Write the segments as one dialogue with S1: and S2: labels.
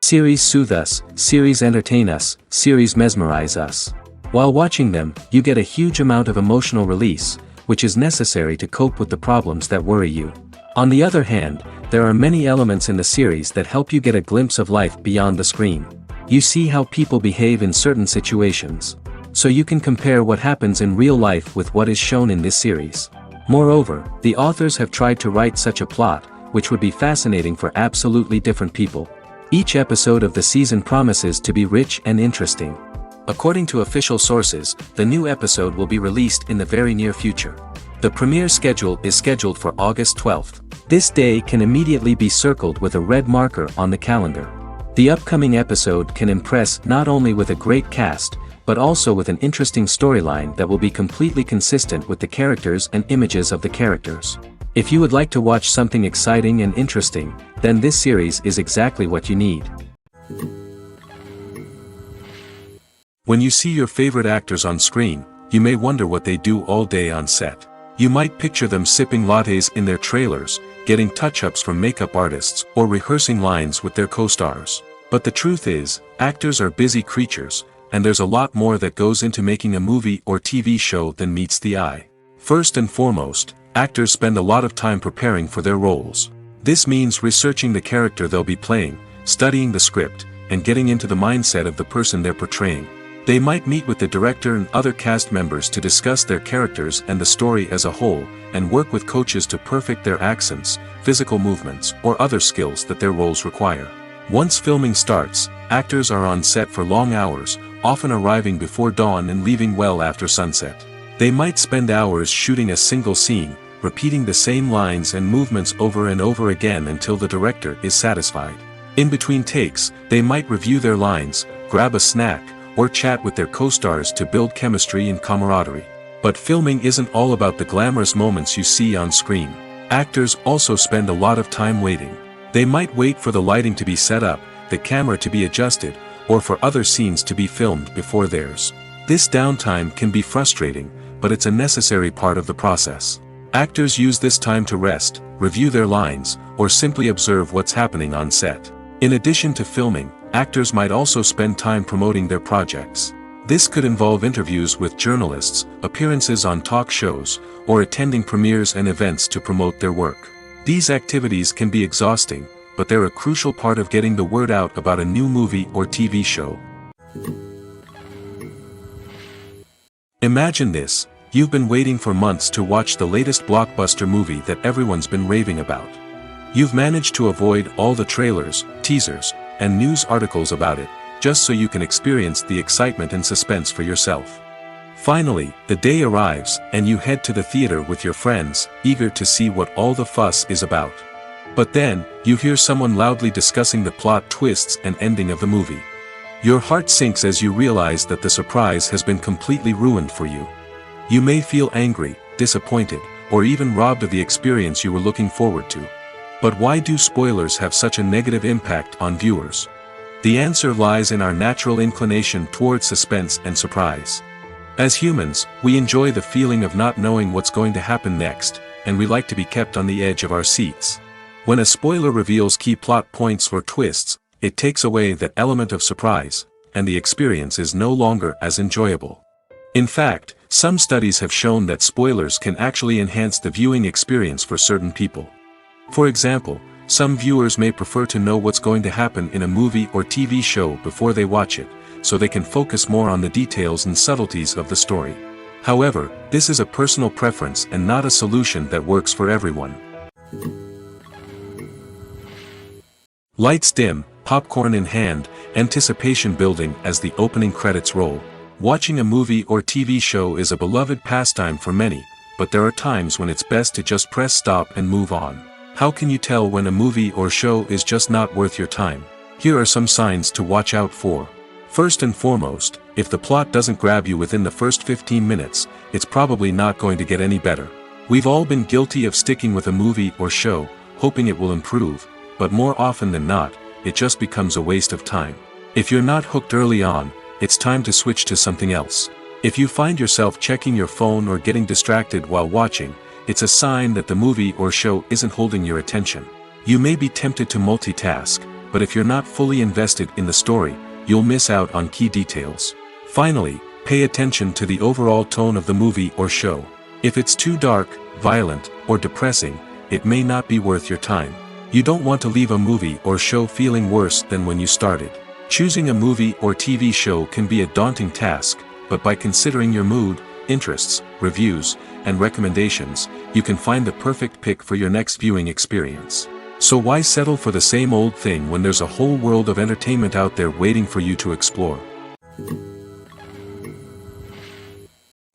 S1: Series soothe us, series entertain us, series mesmerize us. While watching them, you get a huge amount of emotional release, which is necessary to cope with the problems that worry you. On the other hand, there are many elements in the series that help you get a glimpse of life beyond the screen. You see how people behave in certain situations. So you can compare what happens in real life with what is shown in this series. Moreover, the authors have tried to write such a plot, which would be fascinating for absolutely different people. Each episode of the season promises to be rich and interesting. According to official sources, the new episode will be released in the very near future. The premiere schedule is scheduled for August 12th. This day can immediately be circled with a red marker on the calendar. The upcoming episode can impress not only with a great cast, but also with an interesting storyline that will be completely consistent with the characters and images of the characters. If you would like to watch something exciting and interesting, then this series is exactly what you need. When you see your favorite actors on screen, you may wonder what they do all day on set. You might picture them sipping lattes in their trailers, getting touch-ups from makeup artists, or rehearsing lines with their co-stars. But the truth is, actors are busy creatures, and there's a lot more that goes into making a movie or TV show than meets the eye. First and foremost, actors spend a lot of time preparing for their roles. This means researching the character they'll be playing, studying the script, and getting into the mindset of the person they're portraying. They might meet with the director and other cast members to discuss their characters and the story as a whole, and work with coaches to perfect their accents, physical movements, or other skills that their roles require. Once filming starts, actors are on set for long hours, often arriving before dawn and leaving well after sunset. They might spend hours shooting a single scene, repeating the same lines and movements over and over again until the director is satisfied. In between takes, they might review their lines, grab a snack, or chat with their co-stars to build chemistry and camaraderie. But filming isn't all about the glamorous moments you see on screen. Actors also spend a lot of time waiting. They might wait for the lighting to be set up, the camera to be adjusted, or for other scenes to be filmed before theirs. This downtime can be frustrating, but it's a necessary part of the process. Actors use this time to rest, review their lines, or simply observe what's happening on set. In addition to filming, actors might also spend time promoting their projects. This could involve interviews with journalists, appearances on talk shows, or attending premieres and events to promote their work. These activities can be exhausting, but they're a crucial part of getting the word out about a new movie or TV show. Imagine this: you've been waiting for months to watch the latest blockbuster movie that everyone's been raving about. You've managed to avoid all the trailers, teasers, and news articles about it, just so you can experience the excitement and suspense for yourself. Finally, the day arrives, and you head to the theater with your friends, eager to see what all the fuss is about. But then, you hear someone loudly discussing the plot twists and ending of the movie. Your heart sinks as you realize that the surprise has been completely ruined for you. You may feel angry, disappointed, or even robbed of the experience you were looking forward to. But why do spoilers have such a negative impact on viewers? The answer lies in our natural inclination toward suspense and surprise. As humans, we enjoy the feeling of not knowing what's going to happen next, and we like to be kept on the edge of our seats. When a spoiler reveals key plot points or twists, it takes away that element of surprise, and the experience is no longer as enjoyable. In fact, some studies have shown that spoilers can actually enhance the viewing experience for certain people. For example, some viewers may prefer to know what's going to happen in a movie or TV show before they watch it, so they can focus more on the details and subtleties of the story. However, this is a personal preference and not a solution that works for everyone. Lights dim, popcorn in hand, anticipation building as the opening credits roll. Watching a movie or TV show is a beloved pastime for many, but there are times when it's best to just press stop and move on. How can you tell when a movie or show is just not worth your time? Here are some signs to watch out for. First and foremost, if the plot doesn't grab you within the first 15 minutes, it's probably not going to get any better. We've all been guilty of sticking with a movie or show, hoping it will improve, but more often than not, it just becomes a waste of time. If you're not hooked early on, it's time to switch to something else. If you find yourself checking your phone or getting distracted while watching, it's a sign that the movie or show isn't holding your attention. You may be tempted to multitask, but if you're not fully invested in the story, you'll miss out on key details. Finally, pay attention to the overall tone of the movie or show. If it's too dark, violent, or depressing, it may not be worth your time. You don't want to leave a movie or show feeling worse than when you started. Choosing a movie or TV show can be a daunting task, but by considering your mood, interests, reviews, and recommendations, you can find the perfect pick for your next viewing experience. So why settle for the same old thing when there's a whole world of entertainment out there waiting for you to explore?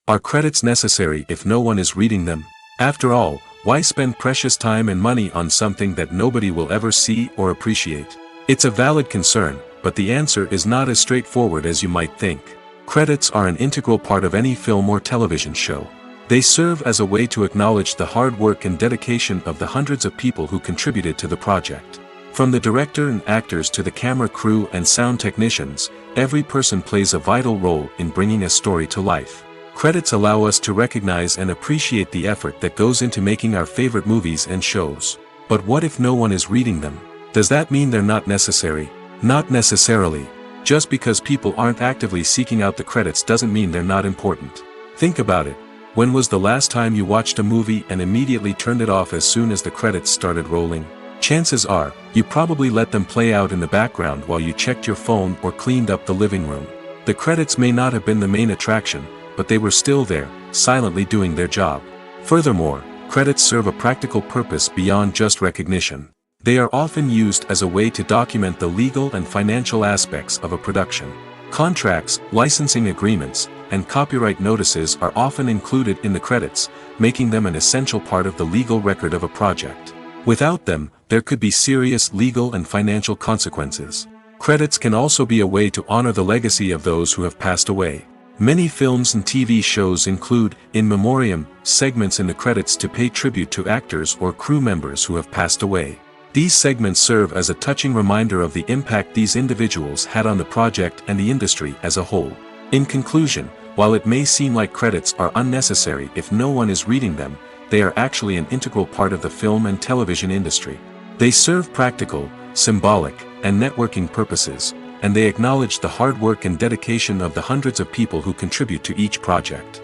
S1: Are credits necessary if no one is reading them? After all, why spend precious time and money on something that nobody will ever see or appreciate? It's a valid concern, but the answer is not as straightforward as you might think. Credits are an integral part of any film or television show. They serve as a way to acknowledge the hard work and dedication of the hundreds of people who contributed to the project. From the director and actors to the camera crew and sound technicians, every person plays a vital role in bringing a story to life. Credits allow us to recognize and appreciate the effort that goes into making our favorite movies and shows. But what if no one is reading them? Does that mean they're not necessary? Not necessarily. Just because people aren't actively seeking out the credits doesn't mean they're not important. Think about it. When was the last time you watched a movie and immediately turned it off as soon as the credits started rolling? Chances are, you probably let them play out in the background while you checked your phone or cleaned up the living room. The credits may not have been the main attraction, but they were still there, silently doing their job. Furthermore, credits serve a practical purpose beyond just recognition. They are often used as a way to document the legal and financial aspects of a production. Contracts, licensing agreements, and copyright notices are often included in the credits, making them an essential part of the legal record of a project. Without them, there could be serious legal and financial consequences. Credits can also be a way to honor the legacy of those who have passed away. Many films and TV shows include, in memoriam, segments in the credits to pay tribute to actors or crew members who have passed away. These segments serve as a touching reminder of the impact these individuals had on the project and the industry as a whole. In conclusion, while it may seem like credits are unnecessary if no one is reading them, they are actually an integral part of the film and television industry. They serve practical, symbolic, and networking purposes, and they acknowledge the hard work and dedication of the hundreds of people who contribute to each project.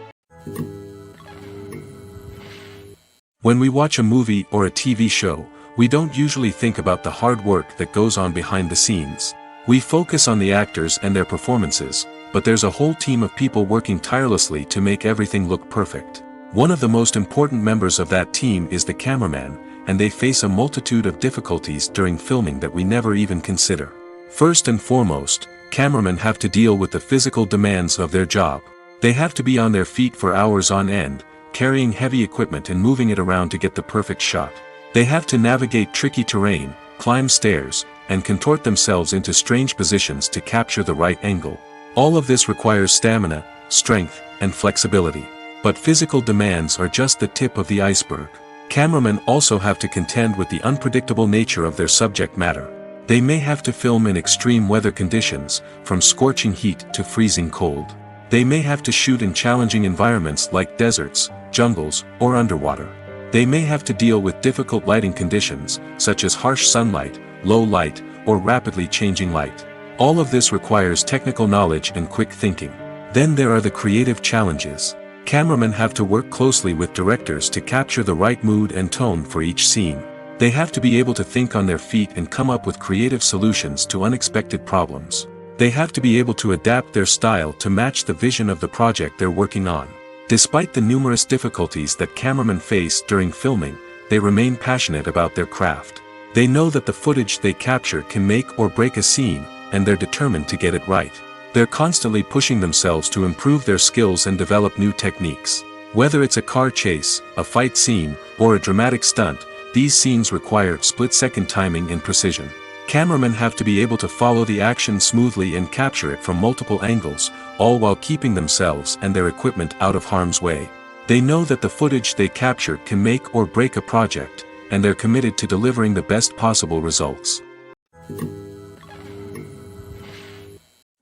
S1: When we watch a movie or a TV show, we don't usually think about the hard work that goes on behind the scenes. We focus on the actors and their performances, but there's a whole team of people working tirelessly to make everything look perfect. One of the most important members of that team is the cameraman, and they face a multitude of difficulties during filming that we never even consider. First and foremost, cameramen have to deal with the physical demands of their job. They have to be on their feet for hours on end, carrying heavy equipment and moving it around to get the perfect shot. They have to navigate tricky terrain, climb stairs, and contort themselves into strange positions to capture the right angle. All of this requires stamina, strength, and flexibility. But physical demands are just the tip of the iceberg. Cameramen also have to contend with the unpredictable nature of their subject matter. They may have to film in extreme weather conditions, from scorching heat to freezing cold. They may have to shoot in challenging environments like deserts, jungles, or underwater. They may have to deal with difficult lighting conditions, such as harsh sunlight, low light, or rapidly changing light. All of this requires technical knowledge and quick thinking. Then there are the creative challenges. Cameramen have to work closely with directors to capture the right mood and tone for each scene. They have to be able to think on their feet and come up with creative solutions to unexpected problems. They have to be able to adapt their style to match the vision of the project they're working on. Despite the numerous difficulties that cameramen face during filming, they remain passionate about their craft. They know that the footage they capture can make or break a scene, and they're determined to get it right. They're constantly pushing themselves to improve their skills and develop new techniques. Whether it's a car chase, a fight scene, or a dramatic stunt, these scenes require split-second timing and precision. Cameramen have to be able to follow the action smoothly and capture it from multiple angles, all while keeping themselves and their equipment out of harm's way. They know that the footage they capture can make or break a project, and they're committed to delivering the best possible results.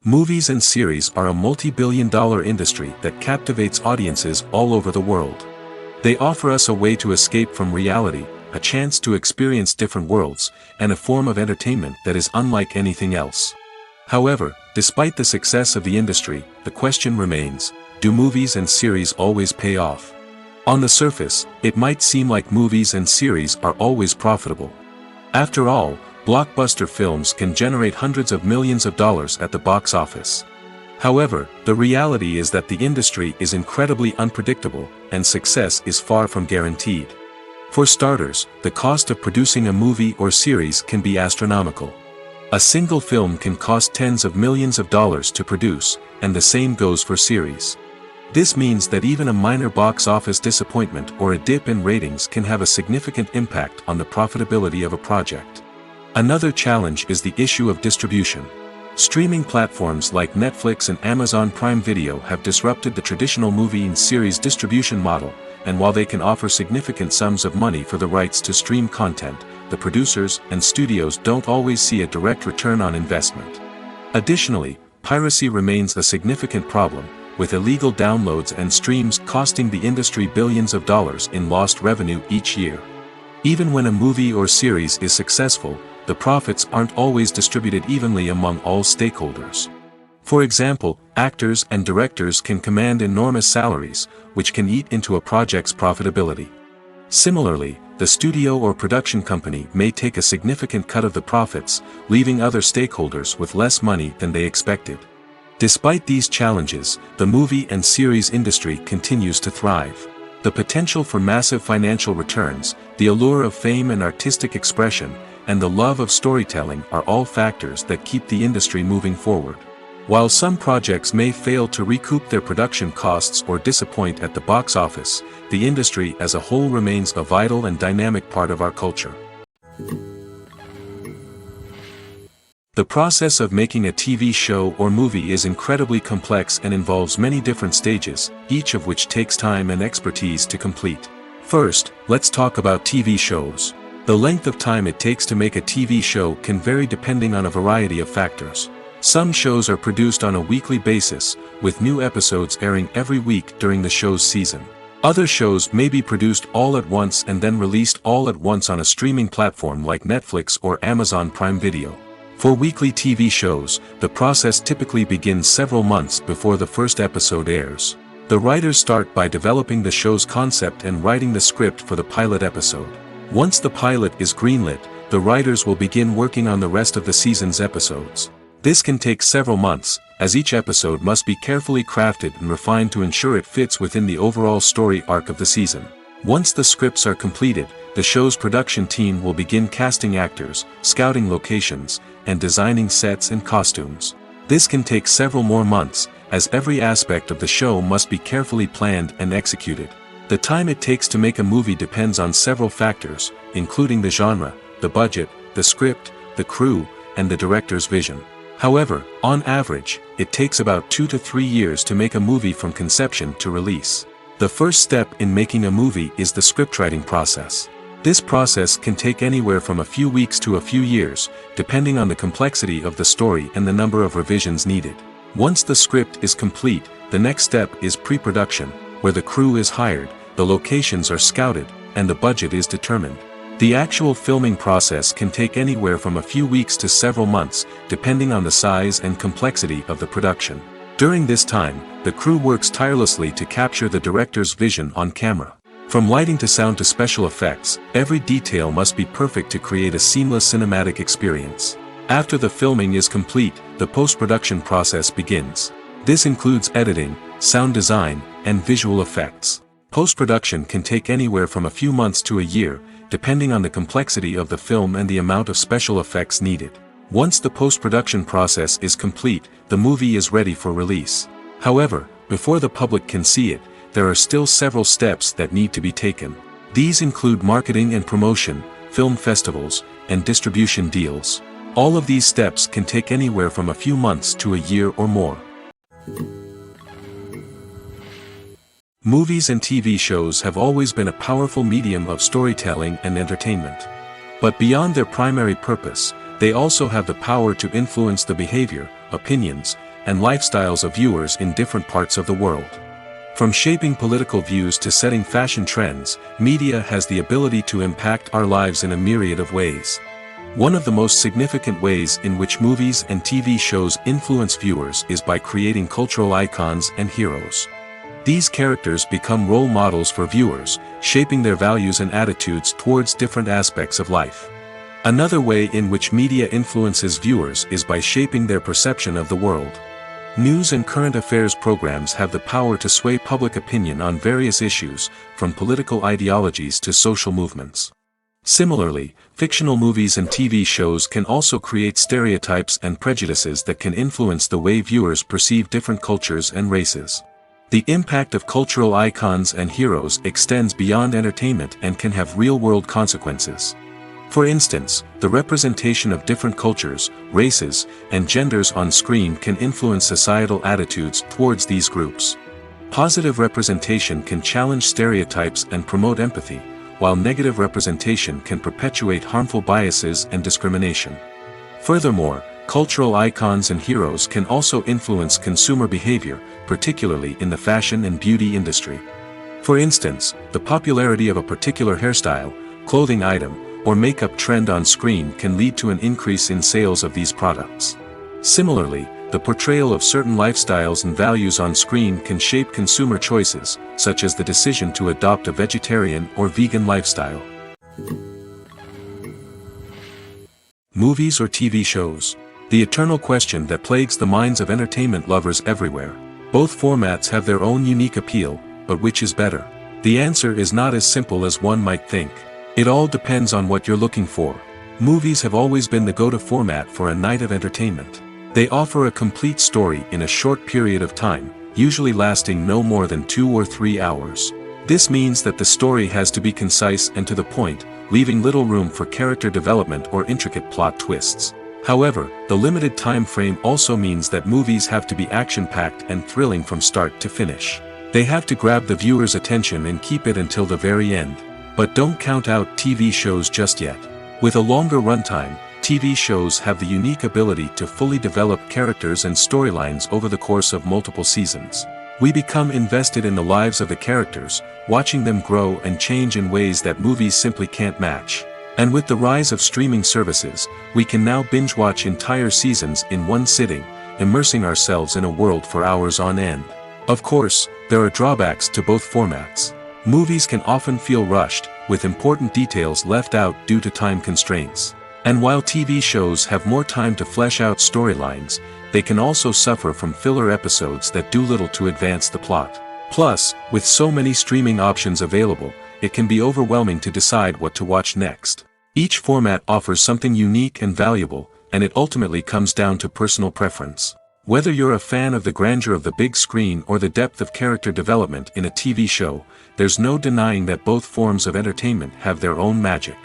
S1: Movies and series are a multi-billion-dollar industry that captivates audiences all over the world. They offer us a way to escape from reality, a chance to experience different worlds, and a form of entertainment that is unlike anything else. However, despite the success of the industry, the question remains, do movies and series always pay off? On the surface, it might seem like movies and series are always profitable. After all, blockbuster films can generate hundreds of millions of dollars at the box office. However, the reality is that the industry is incredibly unpredictable, and success is far from guaranteed. For starters, the cost of producing a movie or series can be astronomical. A single film can cost tens of millions of dollars to produce, and the same goes for series. This means that even a minor box office disappointment or a dip in ratings can have a significant impact on the profitability of a project. Another challenge is the issue of distribution. Streaming platforms like Netflix and Amazon Prime Video have disrupted the traditional movie and series distribution model, and while they can offer significant sums of money for the rights to stream content, the producers and studios don't always see a direct return on investment. Additionally, piracy remains a significant problem, with illegal downloads and streams costing the industry billions of dollars in lost revenue each year. Even when a movie or series is successful, the profits aren't always distributed evenly among all stakeholders. For example, actors and directors can command enormous salaries, which can eat into a project's profitability. Similarly, the studio or production company may take a significant cut of the profits, leaving other stakeholders with less money than they expected. Despite these challenges, the movie and series industry continues to thrive. The potential for massive financial returns, the allure of fame and artistic expression, and the love of storytelling are all factors that keep the industry moving forward. While some projects may fail to recoup their production costs or disappoint at the box office, the industry as a whole remains a vital and dynamic part of our culture. The process of making a TV show or movie is incredibly complex and involves many different stages, each of which takes time and expertise to complete. First, let's talk about TV shows. The length of time it takes to make a TV show can vary depending on a variety of factors. Some shows are produced on a weekly basis, with new episodes airing every week during the show's season. Other shows may be produced all at once and then released all at once on a streaming platform like Netflix or Amazon Prime Video. For weekly TV shows, the process typically begins several months before the first episode airs. The writers start by developing the show's concept and writing the script for the pilot episode. Once the pilot is greenlit, the writers will begin working on the rest of the season's episodes. This can take several months, as each episode must be carefully crafted and refined to ensure it fits within the overall story arc of the season. Once the scripts are completed, the show's production team will begin casting actors, scouting locations, and designing sets and costumes. This can take several more months, as every aspect of the show must be carefully planned and executed. The time it takes to make a movie depends on several factors, including the genre, the budget, the script, the crew, and the director's vision. However, on average, it takes about 2 to 3 years to make a movie from conception to release. The first step in making a movie is the scriptwriting process. This process can take anywhere from a few weeks to a few years, depending on the complexity of the story and the number of revisions needed. Once the script is complete, the next step is pre-production, where the crew is hired, the locations are scouted, and the budget is determined. The actual filming process can take anywhere from a few weeks to several months, depending on the size and complexity of the production. During this time, the crew works tirelessly to capture the director's vision on camera. From lighting to sound to special effects, every detail must be perfect to create a seamless cinematic experience. After the filming is complete, the post-production process begins. This includes editing, sound design, and visual effects. Post-production can take anywhere from a few months to a year, depending on the complexity of the film and the amount of special effects needed. Once the post-production process is complete, the movie is ready for release. However, before the public can see it, there are still several steps that need to be taken. These include marketing and promotion, film festivals, and distribution deals. All of these steps can take anywhere from a few months to a year or more. Movies and TV shows have always been a powerful medium of storytelling and entertainment. But beyond their primary purpose, they also have the power to influence the behavior, opinions, and lifestyles of viewers in different parts of the world. From shaping political views to setting fashion trends, media has the ability to impact our lives in a myriad of ways. One of the most significant ways in which movies and TV shows influence viewers is by creating cultural icons and heroes. These characters become role models for viewers, shaping their values and attitudes towards different aspects of life. Another way in which media influences viewers is by shaping their perception of the world. News and current affairs programs have the power to sway public opinion on various issues, from political ideologies to social movements. Similarly, fictional movies and TV shows can also create stereotypes and prejudices that can influence the way viewers perceive different cultures and races. The impact of cultural icons and heroes extends beyond entertainment and can have real-world consequences. For instance, the representation of different cultures, races, and genders on screen can influence societal attitudes towards these groups. Positive representation can challenge stereotypes and promote empathy, while negative representation can perpetuate harmful biases and discrimination. Furthermore, cultural icons and heroes can also influence consumer behavior, particularly in the fashion and beauty industry. For instance, the popularity of a particular hairstyle, clothing item, or makeup trend on screen can lead to an increase in sales of these products. Similarly, the portrayal of certain lifestyles and values on screen can shape consumer choices, such as the decision to adopt a vegetarian or vegan lifestyle. Movies or TV shows? The eternal question that plagues the minds of entertainment lovers everywhere. Both formats have their own unique appeal, but which is better? The answer is not as simple as one might think. It all depends on what you're looking for. Movies have always been the go-to format for a night of entertainment. They offer a complete story in a short period of time, usually lasting no more than 2 or 3 hours. This means that the story has to be concise and to the point, leaving little room for character development or intricate plot twists. However, the limited time frame also means that movies have to be action-packed and thrilling from start to finish. They have to grab the viewer's attention and keep it until the very end. But don't count out TV shows just yet. With a longer runtime, TV shows have the unique ability to fully develop characters and storylines over the course of multiple seasons. We become invested in the lives of the characters, watching them grow and change in ways that movies simply can't match. And with the rise of streaming services, we can now binge-watch entire seasons in one sitting, immersing ourselves in a world for hours on end. Of course, there are drawbacks to both formats. Movies can often feel rushed, with important details left out due to time constraints. And while TV shows have more time to flesh out storylines, they can also suffer from filler episodes that do little to advance the plot. Plus, with so many streaming options available, it can be overwhelming to decide what to watch next. Each format offers something unique and valuable, and it ultimately comes down to personal preference. Whether you're a fan of the grandeur of the big screen or the depth of character development in a TV show, there's no denying that both forms of entertainment have their own magic.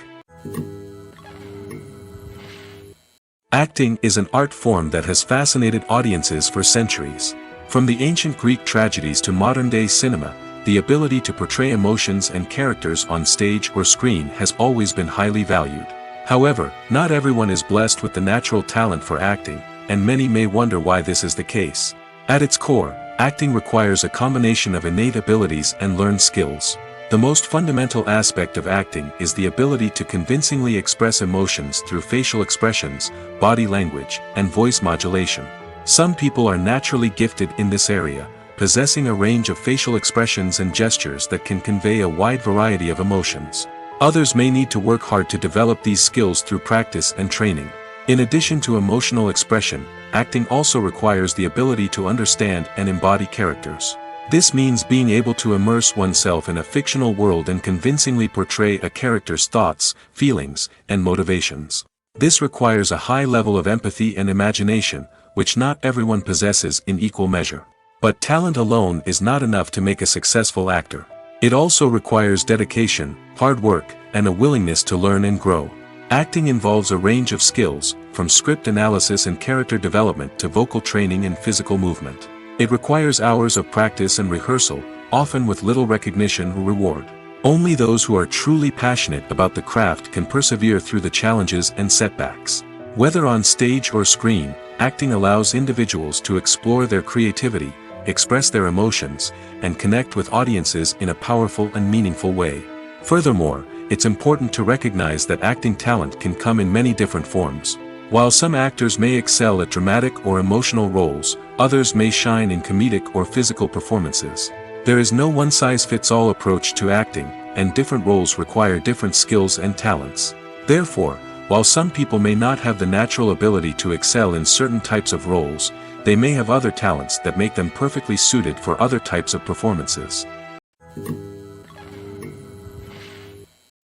S1: Acting is an art form that has fascinated audiences for centuries. From the ancient Greek tragedies to modern-day cinema, the ability to portray emotions and characters on stage or screen has always been highly valued. However, not everyone is blessed with the natural talent for acting, and many may wonder why this is the case. At its core, acting requires a combination of innate abilities and learned skills. The most fundamental aspect of acting is the ability to convincingly express emotions through facial expressions, body language, and voice modulation. Some people are naturally gifted in this area, possessing a range of facial expressions and gestures that can convey a wide variety of emotions. Others may need to work hard to develop these skills through practice and training. In addition to emotional expression, acting also requires the ability to understand and embody characters. This means being able to immerse oneself in a fictional world and convincingly portray a character's thoughts, feelings, and motivations. This requires a high level of empathy and imagination, which not everyone possesses in equal measure. But talent alone is not enough to make a successful actor. It also requires dedication, hard work, and a willingness to learn and grow. Acting involves a range of skills, from script analysis and character development to vocal training and physical movement. It requires hours of practice and rehearsal, often with little recognition or reward. Only those who are truly passionate about the craft can persevere through the challenges and setbacks. Whether on stage or screen, acting allows individuals to explore their creativity, express their emotions, and connect with audiences in a powerful and meaningful way. Furthermore, it's important to recognize that acting talent can come in many different forms. While some actors may excel at dramatic or emotional roles, others may shine in comedic or physical performances. There is no one-size-fits-all approach to acting, and different roles require different skills and talents. Therefore, while some people may not have the natural ability to excel in certain types of roles, they may have other talents that make them perfectly suited for other types of performances.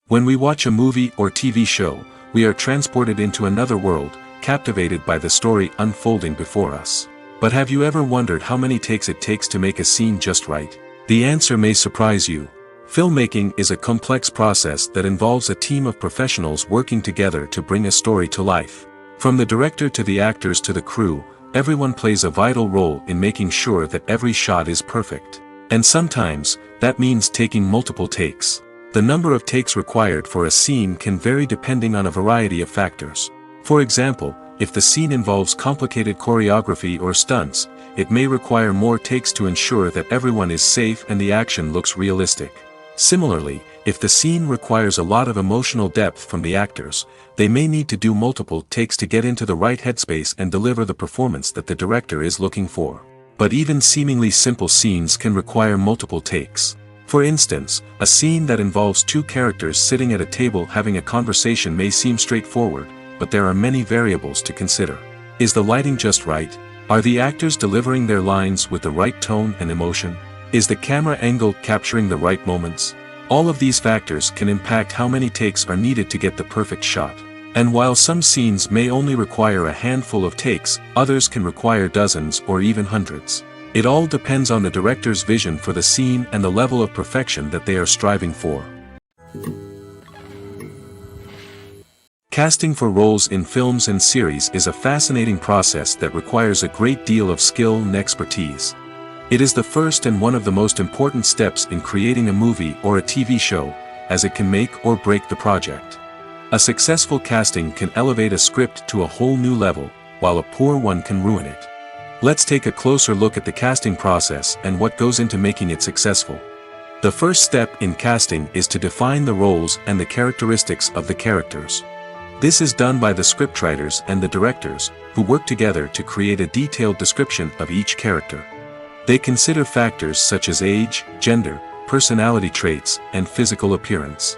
S1: When we watch a movie or TV show, we are transported into another world, captivated by the story unfolding before us. But have you ever wondered how many takes it takes to make a scene just right? The answer may surprise you. Filmmaking is a complex process that involves a team of professionals working together to bring a story to life. From the director to the actors to the crew, everyone plays a vital role in making sure that every shot is perfect. And sometimes, that means taking multiple takes. The number of takes required for a scene can vary depending on a variety of factors. For example, if the scene involves complicated choreography or stunts, it may require more takes to ensure that everyone is safe and the action looks realistic. Similarly, if the scene requires a lot of emotional depth from the actors, they may need to do multiple takes to get into the right headspace and deliver the performance that the director is looking for. But even seemingly simple scenes can require multiple takes. For instance, a scene that involves two characters sitting at a table having a conversation may seem straightforward, but there are many variables to consider. Is the lighting just right? Are the actors delivering their lines with the right tone and emotion? Is the camera angle capturing the right moments? All of these factors can impact how many takes are needed to get the perfect shot. And while some scenes may only require a handful of takes, others can require dozens or even hundreds. It all depends on the director's vision for the scene and the level of perfection that they are striving for. Casting for roles in films and series is a fascinating process that requires a great deal of skill and expertise. It is the first and one of the most important steps in creating a movie or a TV show, as it can make or break the project. A successful casting can elevate a script to a whole new level, while a poor one can ruin it. Let's take a closer look at the casting process and what goes into making it successful. The first step in casting is to define the roles and the characteristics of the characters. This is done by the scriptwriters and the directors, who work together to create a detailed description of each character. They consider factors such as age, gender, personality traits, and physical appearance.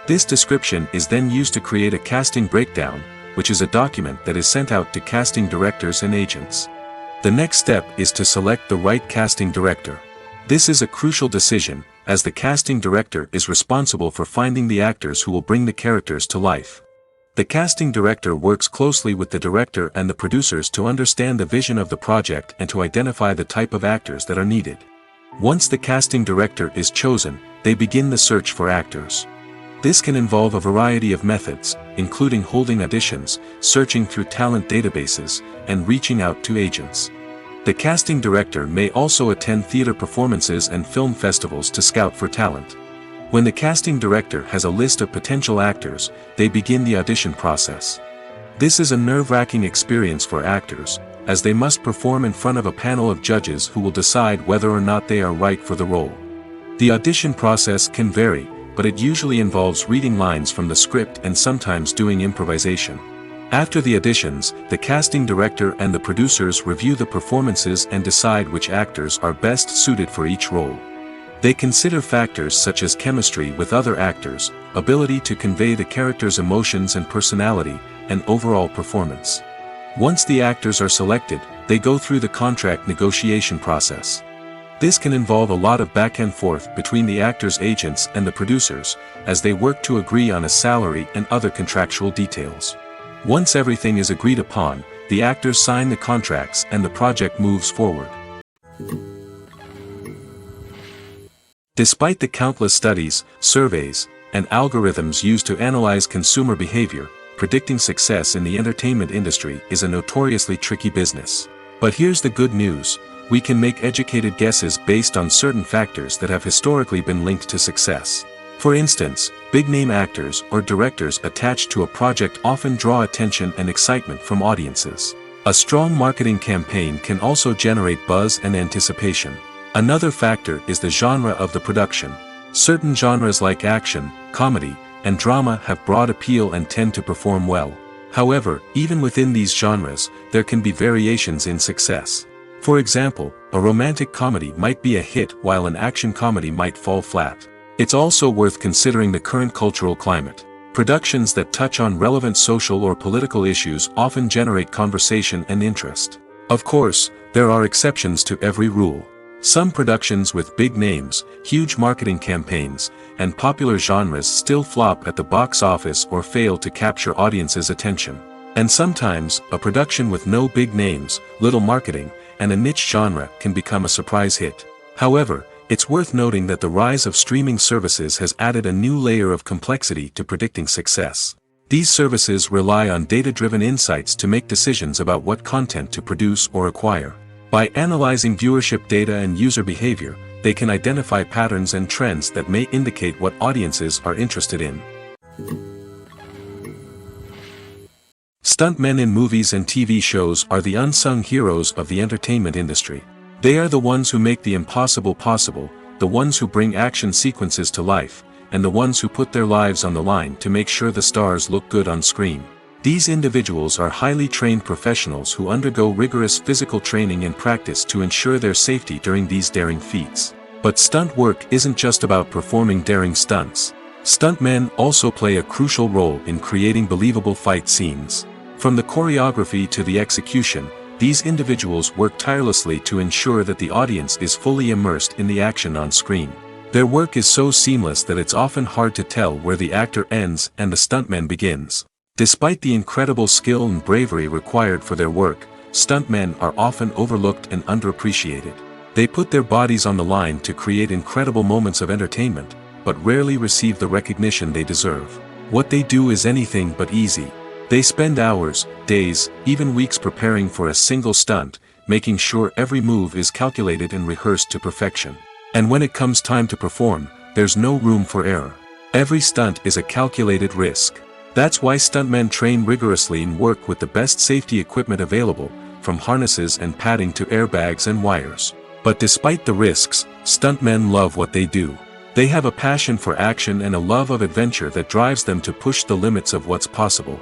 S1: This description is then used to create a casting breakdown, which is a document that is sent out to casting directors and agents. The next step is to select the right casting director. This is a crucial decision, as the casting director is responsible for finding the actors who will bring the characters to life. The casting director works closely with the director and the producers to understand the vision of the project and to identify the type of actors that are needed. Once the casting director is chosen, they begin the search for actors. This can involve a variety of methods, including holding auditions, searching through talent databases, and reaching out to agents. The casting director may also attend theater performances and film festivals to scout for talent. When the casting director has a list of potential actors, they begin the audition process. This is a nerve-wracking experience for actors, as they must perform in front of a panel of judges who will decide whether or not they are right for the role. The audition process can vary, but it usually involves reading lines from the script and sometimes doing improvisation. After the auditions, the casting director and the producers review the performances and decide which actors are best suited for each role. They consider factors such as chemistry with other actors, ability to convey the character's emotions and personality, and overall performance. Once the actors are selected, they go through the contract negotiation process. This can involve a lot of back and forth between the actors' agents and the producers, as they work to agree on a salary and other contractual details. Once everything is agreed upon, the actors sign the contracts and the project moves forward. Despite the countless studies, surveys, and algorithms used to analyze consumer behavior, predicting success in the entertainment industry is a notoriously tricky business. But here's the good news: we can make educated guesses based on certain factors that have historically been linked to success. For instance, big-name actors or directors attached to a project often draw attention and excitement from audiences. A strong marketing campaign can also generate buzz and anticipation. Another factor is the genre of the production. Certain genres like action, comedy, and drama have broad appeal and tend to perform well. However, even within these genres, there can be variations in success. For example, a romantic comedy might be a hit while an action comedy might fall flat. It's also worth considering the current cultural climate. Productions that touch on relevant social or political issues often generate conversation and interest. Of course, there are exceptions to every rule. Some productions with big names, huge marketing campaigns, and popular genres still flop at the box office or fail to capture audiences' attention. And sometimes, a production with no big names, little marketing, and a niche genre can become a surprise hit. However, it's worth noting that the rise of streaming services has added a new layer of complexity to predicting success. These services rely on data-driven insights to make decisions about what content to produce or acquire. By analyzing viewership data and user behavior, they can identify patterns and trends that may indicate what audiences are interested in. Stuntmen in movies and TV shows are the unsung heroes of the entertainment industry. They are the ones who make the impossible possible, the ones who bring action sequences to life, and the ones who put their lives on the line to make sure the stars look good on screen. These individuals are highly trained professionals who undergo rigorous physical training and practice to ensure their safety during these daring feats. But stunt work isn't just about performing daring stunts. Stuntmen also play a crucial role in creating believable fight scenes. From the choreography to the execution, these individuals work tirelessly to ensure that the audience is fully immersed in the action on screen. Their work is so seamless that it's often hard to tell where the actor ends and the stuntman begins. Despite the incredible skill and bravery required for their work, stuntmen are often overlooked and underappreciated. They put their bodies on the line to create incredible moments of entertainment, but rarely receive the recognition they deserve. What they do is anything but easy. They spend hours, days, even weeks preparing for a single stunt, making sure every move is calculated and rehearsed to perfection. And when it comes time to perform, there's no room for error. Every stunt is a calculated risk. That's why stuntmen train rigorously and work with the best safety equipment available, from harnesses and padding to airbags and wires. But despite the risks, stuntmen love what they do. They have a passion for action and a love of adventure that drives them to push the limits of what's possible.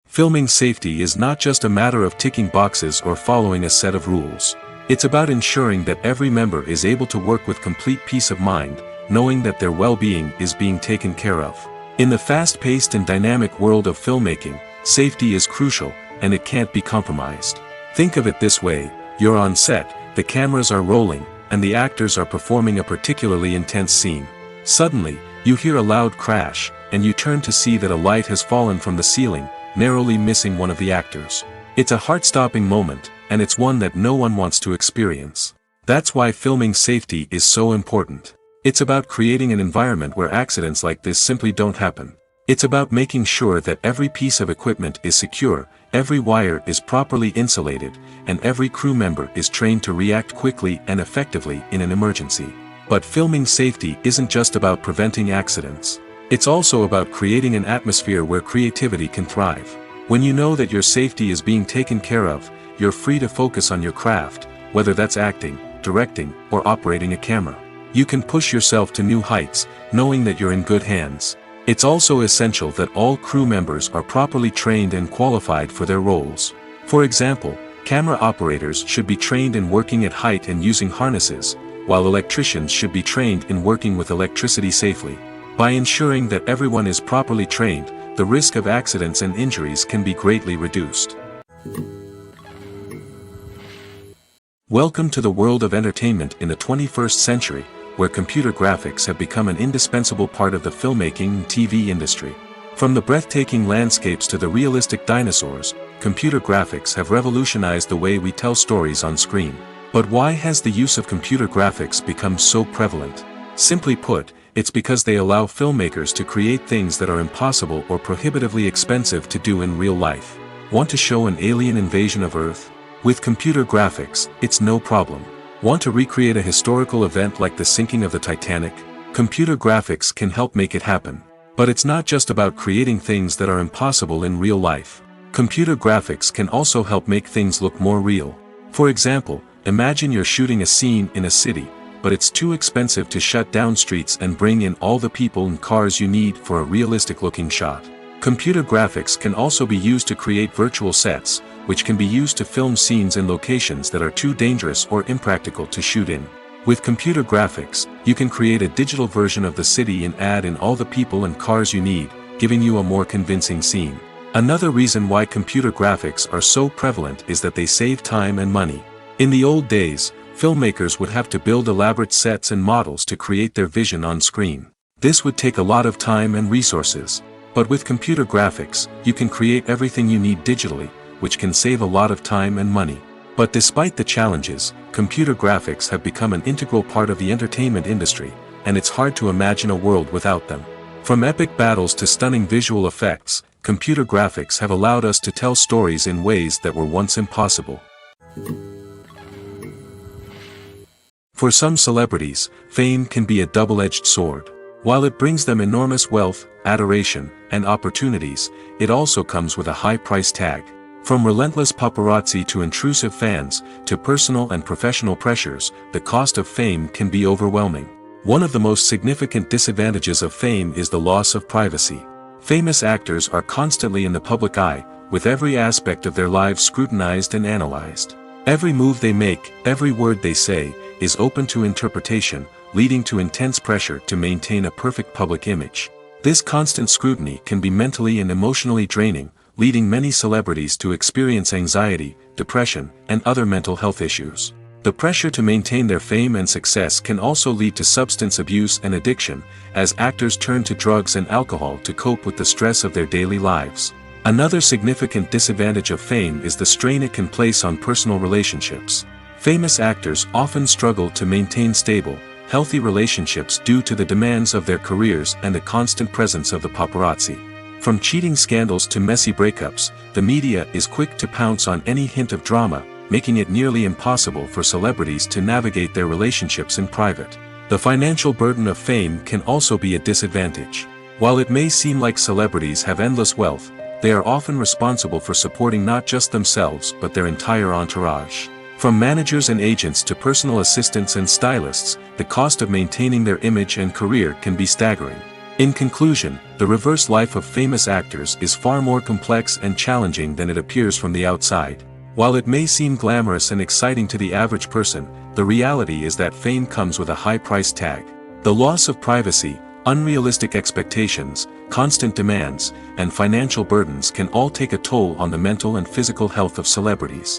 S1: Filming safety is not just a matter of ticking boxes or following a set of rules. It's about ensuring that every member is able to work with complete peace of mind, knowing that their well-being is being taken care of. In the fast-paced and dynamic world of filmmaking, safety is crucial, and it can't be compromised. Think of it this way: you're on set, the cameras are rolling, and the actors are performing a particularly intense scene. Suddenly, you hear a loud crash, and you turn to see that a light has fallen from the ceiling, narrowly missing one of the actors. It's a heart-stopping moment, and it's one that no one wants to experience. That's why filming safety is so important. It's about creating an environment where accidents like this simply don't happen. It's about making sure that every piece of equipment is secure, every wire is properly insulated, and every crew member is trained to react quickly and effectively in an emergency. But filming safety isn't just about preventing accidents. It's also about creating an atmosphere where creativity can thrive. When you know that your safety is being taken care of, you're free to focus on your craft, whether that's acting, directing, or operating a camera. You can push yourself to new heights, knowing that you're in good hands. It's also essential that all crew members are properly trained and qualified for their roles. For example, camera operators should be trained in working at height and using harnesses, while electricians should be trained in working with electricity safely. By ensuring that everyone is properly trained, the risk of accidents and injuries can be greatly reduced. Welcome to the world of entertainment in the 21st century, where computer graphics have become an indispensable part of the filmmaking and TV industry. From the breathtaking landscapes to the realistic dinosaurs, computer graphics have revolutionized the way we tell stories on screen. But why has the use of computer graphics become so prevalent? Simply put, it's because they allow filmmakers to create things that are impossible or prohibitively expensive to do in real life. Want to show an alien invasion of Earth? With computer graphics, it's no problem. Want to recreate a historical event like the sinking of the Titanic? Computer graphics can help make it happen. But it's not just about creating things that are impossible in real life. Computer graphics can also help make things look more real. For example, imagine you're shooting a scene in a city, but it's too expensive to shut down streets and bring in all the people and cars you need for a realistic-looking shot. Computer graphics can also be used to create virtual sets, which can be used to film scenes in locations that are too dangerous or impractical to shoot in. With computer graphics, you can create a digital version of the city and add in all the people and cars you need, giving you a more convincing scene. Another reason why computer graphics are so prevalent is that they save time and money. In the old days, filmmakers would have to build elaborate sets and models to create their vision on screen. This would take a lot of time and resources. But with computer graphics, you can create everything you need digitally, which can save a lot of time and money. But despite the challenges, computer graphics have become an integral part of the entertainment industry, and it's hard to imagine a world without them. From epic battles to stunning visual effects, computer graphics have allowed us to tell stories in ways that were once impossible. For some celebrities, fame can be a double-edged sword. While it brings them enormous wealth, adoration, and opportunities, it also comes with a high price tag. From relentless paparazzi to intrusive fans, to personal and professional pressures, the cost of fame can be overwhelming. One of the most significant disadvantages of fame is the loss of privacy. Famous actors are constantly in the public eye, with every aspect of their lives scrutinized and analyzed. Every move they make, every word they say, is open to interpretation, leading to intense pressure to maintain a perfect public image. This constant scrutiny can be mentally and emotionally draining, leading many celebrities to experience anxiety, depression, and other mental health issues. The pressure to maintain their fame and success can also lead to substance abuse and addiction, as actors turn to drugs and alcohol to cope with the stress of their daily lives. Another significant disadvantage of fame is the strain it can place on personal relationships. Famous actors often struggle to maintain stable, healthy relationships due to the demands of their careers and the constant presence of the paparazzi. From cheating scandals to messy breakups, the media is quick to pounce on any hint of drama, making it nearly impossible for celebrities to navigate their relationships in private. The financial burden of fame can also be a disadvantage. While it may seem like celebrities have endless wealth, they are often responsible for supporting not just themselves but their entire entourage. From managers and agents to personal assistants and stylists, the cost of maintaining their image and career can be staggering. In conclusion, the reverse life of famous actors is far more complex and challenging than it appears from the outside. While it may seem glamorous and exciting to the average person, the reality is that fame comes with a high price tag. The loss of privacy, unrealistic expectations, constant demands, and financial burdens can all take a toll on the mental and physical health of celebrities.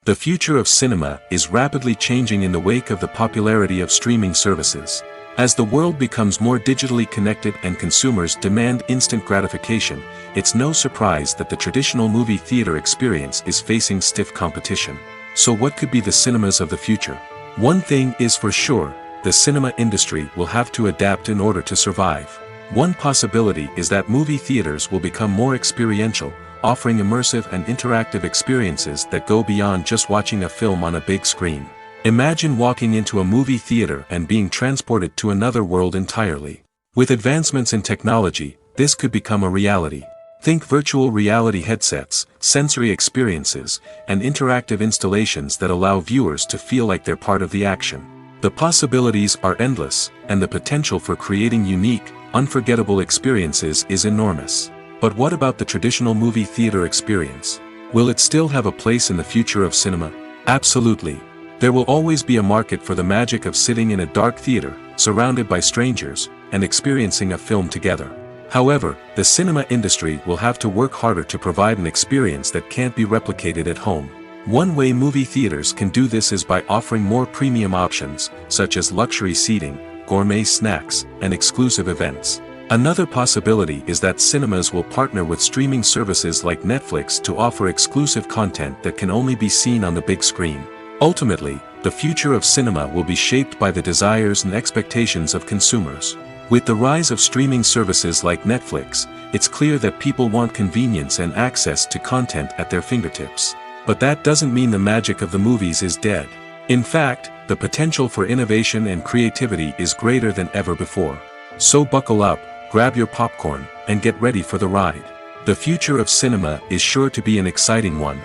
S1: The future of cinema is rapidly changing in the wake of the popularity of streaming services. As the world becomes more digitally connected and consumers demand instant gratification, it's no surprise that the traditional movie theater experience is facing stiff competition. So what could be the cinemas of the future? One thing is for sure, the cinema industry will have to adapt in order to survive. One possibility is that movie theaters will become more experiential, offering immersive and interactive experiences that go beyond just watching a film on a big screen. Imagine walking into a movie theater and being transported to another world entirely. With advancements in technology, this could become a reality. Think virtual reality headsets, sensory experiences, and interactive installations that allow viewers to feel like they're part of the action. The possibilities are endless, and the potential for creating unique, unforgettable experiences is enormous. But what about the traditional movie theater experience? Will it still have a place in the future of cinema? Absolutely. There will always be a market for the magic of sitting in a dark theater, surrounded by strangers, and experiencing a film together. However, the cinema industry will have to work harder to provide an experience that can't be replicated at home. One way movie theaters can do this is by offering more premium options, such as luxury seating, gourmet snacks, and exclusive events. Another possibility is that cinemas will partner with streaming services like Netflix to offer exclusive content that can only be seen on the big screen. Ultimately, the future of cinema will be shaped by the desires and expectations of consumers. With the rise of streaming services like Netflix, it's clear that people want convenience and access to content at their fingertips. But that doesn't mean the magic of the movies is dead. In fact, the potential for innovation and creativity is greater than ever before. So buckle up, grab your popcorn, and get ready for the ride. The future of cinema is sure to be an exciting one.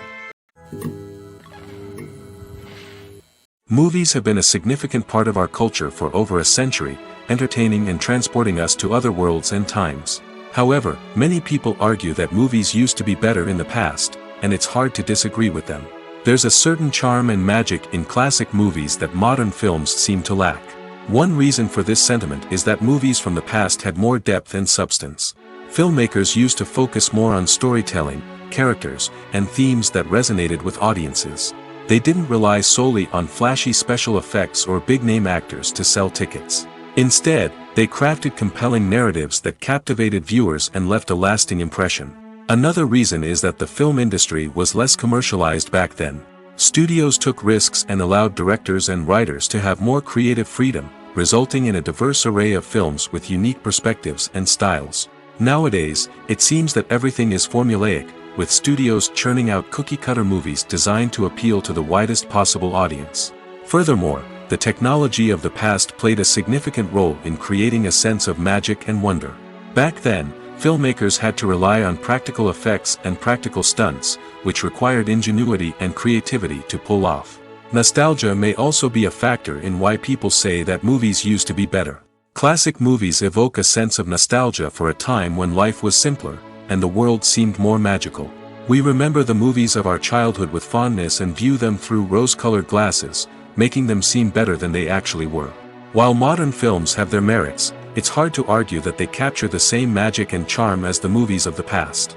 S1: Movies have been a significant part of our culture for over a century, entertaining and transporting us to other worlds and times. However, many people argue that movies used to be better in the past, and it's hard to disagree with them. There's a certain charm and magic in classic movies that modern films seem to lack. One reason for this sentiment is that movies from the past had more depth and substance. Filmmakers used to focus more on storytelling, characters, and themes that resonated with audiences. They didn't rely solely on flashy special effects or big-name actors to sell tickets. Instead, they crafted compelling narratives that captivated viewers and left a lasting impression. Another reason is that the film industry was less commercialized back then. Studios took risks and allowed directors and writers to have more creative freedom, resulting in a diverse array of films with unique perspectives and styles. Nowadays, it seems that everything is formulaic, with studios churning out cookie-cutter movies designed to appeal to the widest possible audience. Furthermore, the technology of the past played a significant role in creating a sense of magic and wonder. Back then, filmmakers had to rely on practical effects and practical stunts, which required ingenuity and creativity to pull off. Nostalgia may also be a factor in why people say that movies used to be better. Classic movies evoke a sense of nostalgia for a time when life was simpler, and the world seemed more magical. We remember the movies of our childhood with fondness and view them through rose-colored glasses, making them seem better than they actually were. While modern films have their merits, it's hard to argue that they capture the same magic and charm as the movies of the past.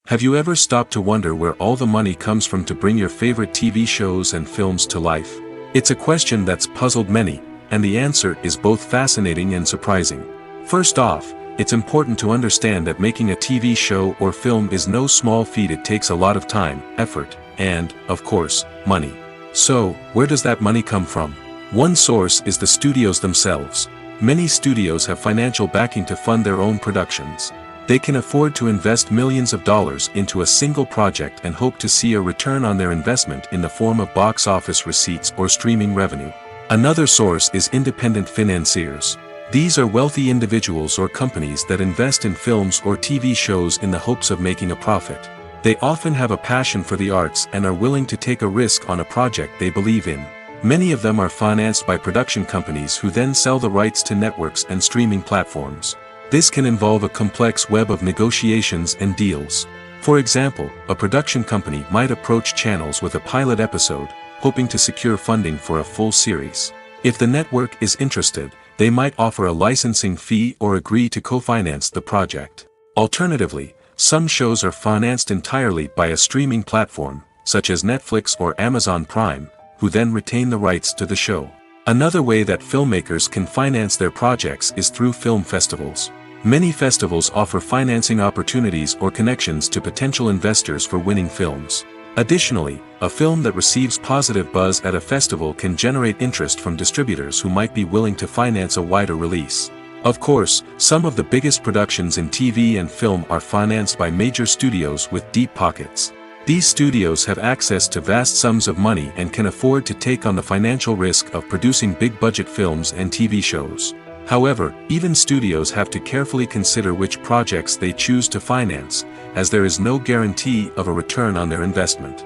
S1: Have you ever stopped to wonder where all the money comes from to bring your favorite TV shows and films to life? It's a question that's puzzled many, and the answer is both fascinating and surprising. First off, it's important to understand that making a TV show or film is no small feat. It takes a lot of time, effort, and, of course, money. So, where does that money come from? One source is the studios themselves. Many studios have financial backing to fund their own productions. They can afford to invest millions of dollars into a single project and hope to see a return on their investment in the form of box office receipts or streaming revenue. Another source is independent financiers. These are wealthy individuals or companies that invest in films or TV shows in the hopes of making a profit. They often have a passion for the arts and are willing to take a risk on a project they believe in. Many of them are financed by production companies who then sell the rights to networks and streaming platforms. This can involve a complex web of negotiations and deals. For example, a production company might approach channels with a pilot episode, hoping to secure funding for a full series. If the network is interested, they might offer a licensing fee or agree to co-finance the project. Alternatively, some shows are financed entirely by a streaming platform, such as Netflix or Amazon Prime, who then retain the rights to the show. Another way that filmmakers can finance their projects is through film festivals. Many festivals offer financing opportunities or connections to potential investors for winning films. Additionally, a film that receives positive buzz at a festival can generate interest from distributors who might be willing to finance a wider release. Of course, some of the biggest productions in TV and film are financed by major studios with deep pockets. These studios have access to vast sums of money and can afford to take on the financial risk of producing big-budget films and TV shows. However, even studios have to carefully consider which projects they choose to finance, as there is no guarantee of a return on their investment.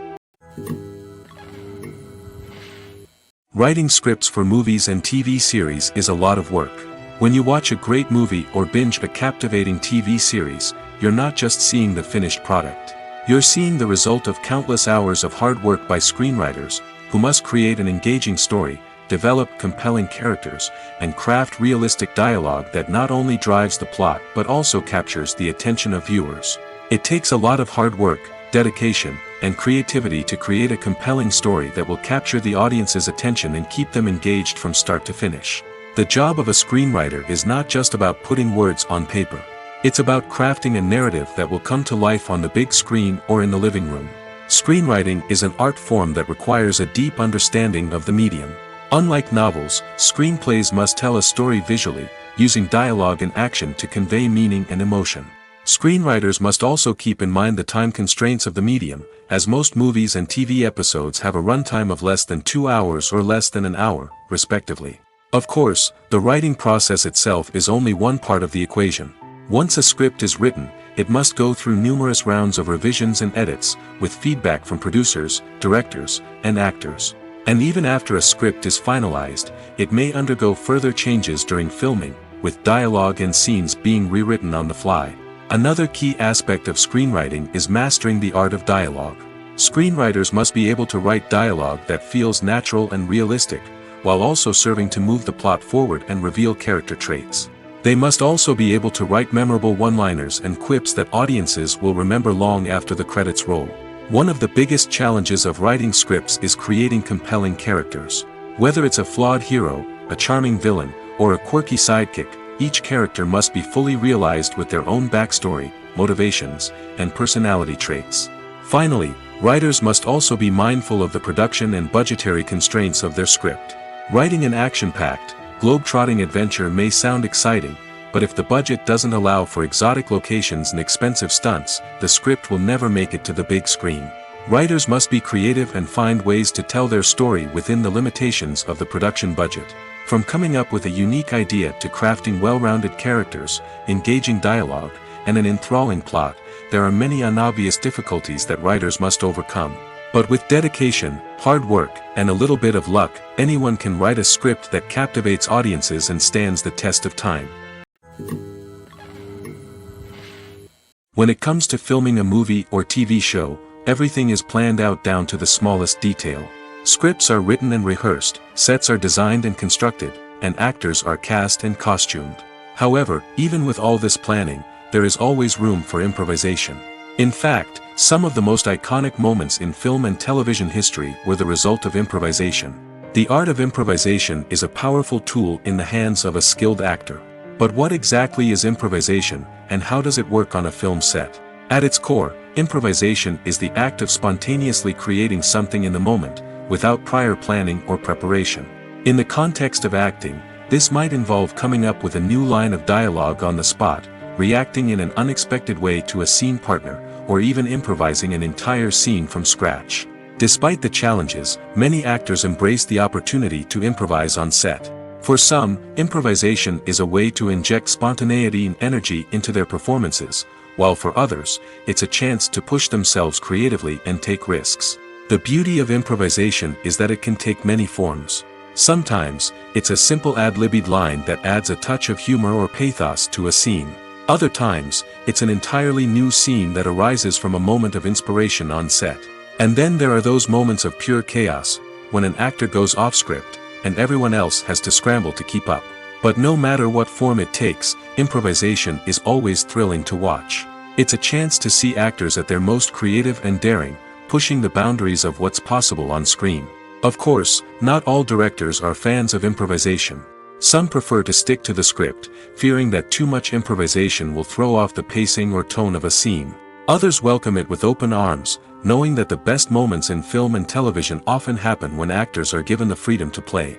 S1: Writing scripts for movies and TV series is a lot of work. When you watch a great movie or binge a captivating TV series, you're not just seeing the finished product. You're seeing the result of countless hours of hard work by screenwriters, who must create an engaging story, develop compelling characters, and craft realistic dialogue that not only drives the plot but also captures the attention of viewers. It takes a lot of hard work, dedication, and creativity to create a compelling story that will capture the audience's attention and keep them engaged from start to finish. The job of a screenwriter is not just about putting words on paper. It's about crafting a narrative that will come to life on the big screen or in the living room. Screenwriting is an art form that requires a deep understanding of the medium. Unlike novels, screenplays must tell a story visually, using dialogue and action to convey meaning and emotion. Screenwriters must also keep in mind the time constraints of the medium, as most movies and TV episodes have a runtime of less than 2 hours or less than an hour, respectively. Of course, the writing process itself is only one part of the equation. Once a script is written, it must go through numerous rounds of revisions and edits, with feedback from producers, directors, and actors. And even after a script is finalized, it may undergo further changes during filming, with dialogue and scenes being rewritten on the fly. Another key aspect of screenwriting is mastering the art of dialogue. Screenwriters must be able to write dialogue that feels natural and realistic, while also serving to move the plot forward and reveal character traits. They must also be able to write memorable one-liners and quips that audiences will remember long after the credits roll. One of the biggest challenges of writing scripts is creating compelling characters. Whether it's a flawed hero, a charming villain, or a quirky sidekick, each character must be fully realized with their own backstory, motivations, and personality traits. Finally, writers must also be mindful of the production and budgetary constraints of their script. Writing an action-packed, globe-trotting adventure may sound exciting, but if the budget doesn't allow for exotic locations and expensive stunts, the script will never make it to the big screen. Writers must be creative and find ways to tell their story within the limitations of the production budget. From coming up with a unique idea to crafting well-rounded characters, engaging dialogue, and an enthralling plot, there are many unobvious difficulties that writers must overcome. But with dedication, hard work, and a little bit of luck, anyone can write a script that captivates audiences and stands the test of time. When it comes to filming a movie or TV show, everything is planned out down to the smallest detail. Scripts are written and rehearsed, sets are designed and constructed, and actors are cast and costumed. However, even with all this planning, there is always room for improvisation. In fact, some of the most iconic moments in film and television history were the result of improvisation. The art of improvisation is a powerful tool in the hands of a skilled actor. But what exactly is improvisation, and how does it work on a film set? At its core, improvisation is the act of spontaneously creating something in the moment, without prior planning or preparation. In the context of acting, this might involve coming up with a new line of dialogue on the spot, reacting in an unexpected way to a scene partner, or even improvising an entire scene from scratch. Despite the challenges, many actors embrace the opportunity to improvise on set. For some, improvisation is a way to inject spontaneity and energy into their performances, while for others, it's a chance to push themselves creatively and take risks. The beauty of improvisation is that it can take many forms. Sometimes, it's a simple ad-libbed line that adds a touch of humor or pathos to a scene. Other times, it's an entirely new scene that arises from a moment of inspiration on set. And then there are those moments of pure chaos, when an actor goes off script, and everyone else has to scramble to keep up. But no matter what form it takes, improvisation is always thrilling to watch. It's a chance to see actors at their most creative and daring, pushing the boundaries of what's possible on screen. Of course, not all directors are fans of improvisation. Some prefer to stick to the script, fearing that too much improvisation will throw off the pacing or tone of a scene. Others welcome it with open arms, knowing that the best moments in film and television often happen when actors are given the freedom to play.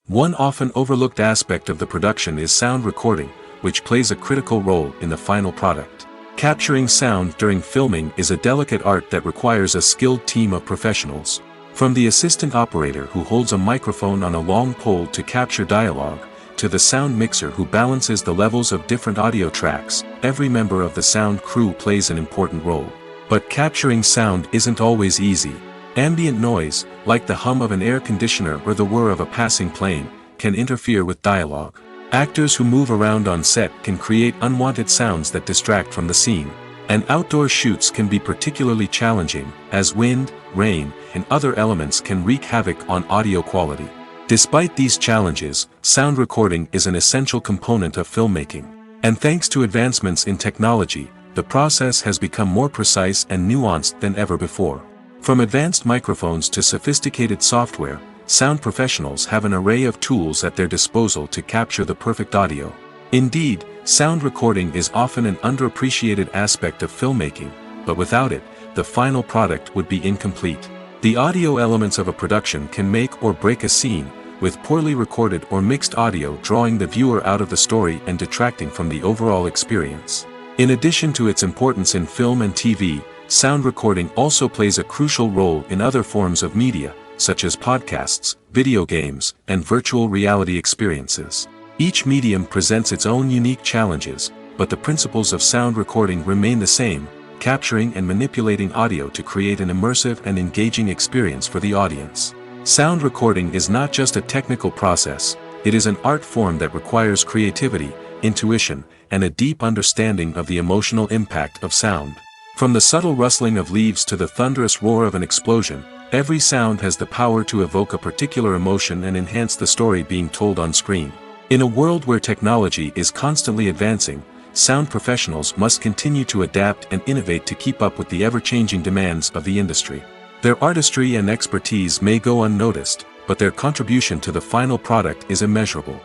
S1: One often overlooked aspect of the production is sound recording, which plays a critical role in the final product. Capturing sound during filming is a delicate art that requires a skilled team of professionals. From the assistant operator who holds a microphone on a long pole to capture dialogue, to the sound mixer who balances the levels of different audio tracks, every member of the sound crew plays an important role. But capturing sound isn't always easy. Ambient noise, like the hum of an air conditioner or the whir of a passing plane, can interfere with dialogue. Actors who move around on set can create unwanted sounds that distract from the scene. And outdoor shoots can be particularly challenging, as wind, rain, and other elements can wreak havoc on audio quality. Despite these challenges, sound recording is an essential component of filmmaking. And thanks to advancements in technology, the process has become more precise and nuanced than ever before. From advanced microphones to sophisticated software, sound professionals have an array of tools at their disposal to capture the perfect audio. Indeed, sound recording is often an underappreciated aspect of filmmaking, but without it, the final product would be incomplete. The audio elements of a production can make or break a scene, with poorly recorded or mixed audio drawing the viewer out of the story and detracting from the overall experience. In addition to its importance in film and TV, sound recording also plays a crucial role in other forms of media, such as podcasts, video games, and virtual reality experiences. Each medium presents its own unique challenges, but the principles of sound recording remain the same, capturing and manipulating audio to create an immersive and engaging experience for the audience. Sound recording is not just a technical process, it is an art form that requires creativity, intuition, and a deep understanding of the emotional impact of sound. From the subtle rustling of leaves to the thunderous roar of an explosion, every sound has the power to evoke a particular emotion and enhance the story being told on screen. In a world where technology is constantly advancing, sound professionals must continue to adapt and innovate to keep up with the ever-changing demands of the industry. Their artistry and expertise may go unnoticed, but their contribution to the final product is immeasurable.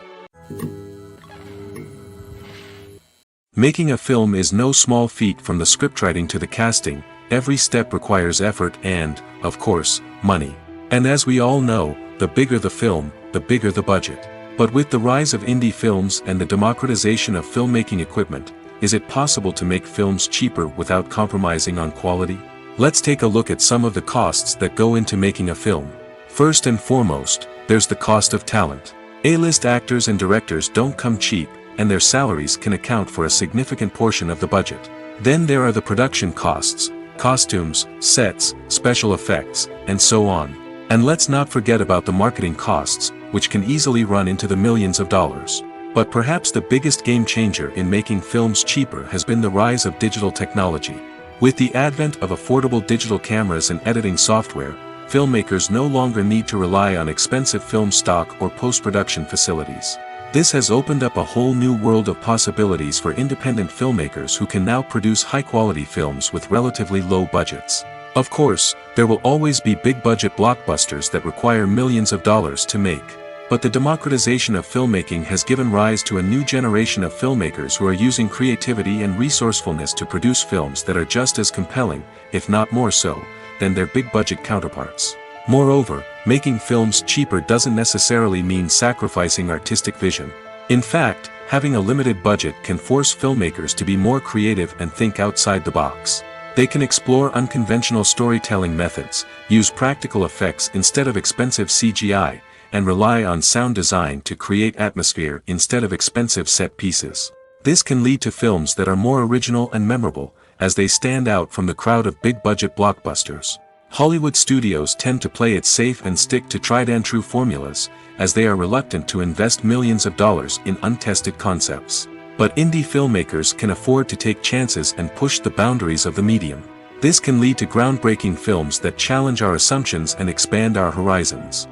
S1: Making a film is no small feat. From the scriptwriting to the casting, every step requires effort and, of course, money. And as we all know, the bigger the film, the bigger the budget. But with the rise of indie films and the democratization of filmmaking equipment, is it possible to make films cheaper without compromising on quality? Let's take a look at some of the costs that go into making a film. First and foremost, there's the cost of talent. A-list actors and directors don't come cheap, and their salaries can account for a significant portion of the budget. Then there are the production costs, costumes, sets, special effects, and so on. And let's not forget about the marketing costs, which can easily run into the millions of dollars. But perhaps the biggest game changer in making films cheaper has been the rise of digital technology. With the advent of affordable digital cameras and editing software, filmmakers no longer need to rely on expensive film stock or post-production facilities. This has opened up a whole new world of possibilities for independent filmmakers who can now produce high-quality films with relatively low budgets. Of course, there will always be big-budget blockbusters that require millions of dollars to make. But the democratization of filmmaking has given rise to a new generation of filmmakers who are using creativity and resourcefulness to produce films that are just as compelling, if not more so, than their big-budget counterparts. Moreover, making films cheaper doesn't necessarily mean sacrificing artistic vision. In fact, having a limited budget can force filmmakers to be more creative and think outside the box. They can explore unconventional storytelling methods, use practical effects instead of expensive CGI, and rely on sound design to create atmosphere instead of expensive set pieces. This can lead to films that are more original and memorable, as they stand out from the crowd of big-budget blockbusters. Hollywood studios tend to play it safe and stick to tried-and-true formulas, as they are reluctant to invest millions of dollars in untested concepts. But indie filmmakers can afford to take chances and push the boundaries of the medium. This can lead to groundbreaking films that challenge our assumptions and expand our horizons.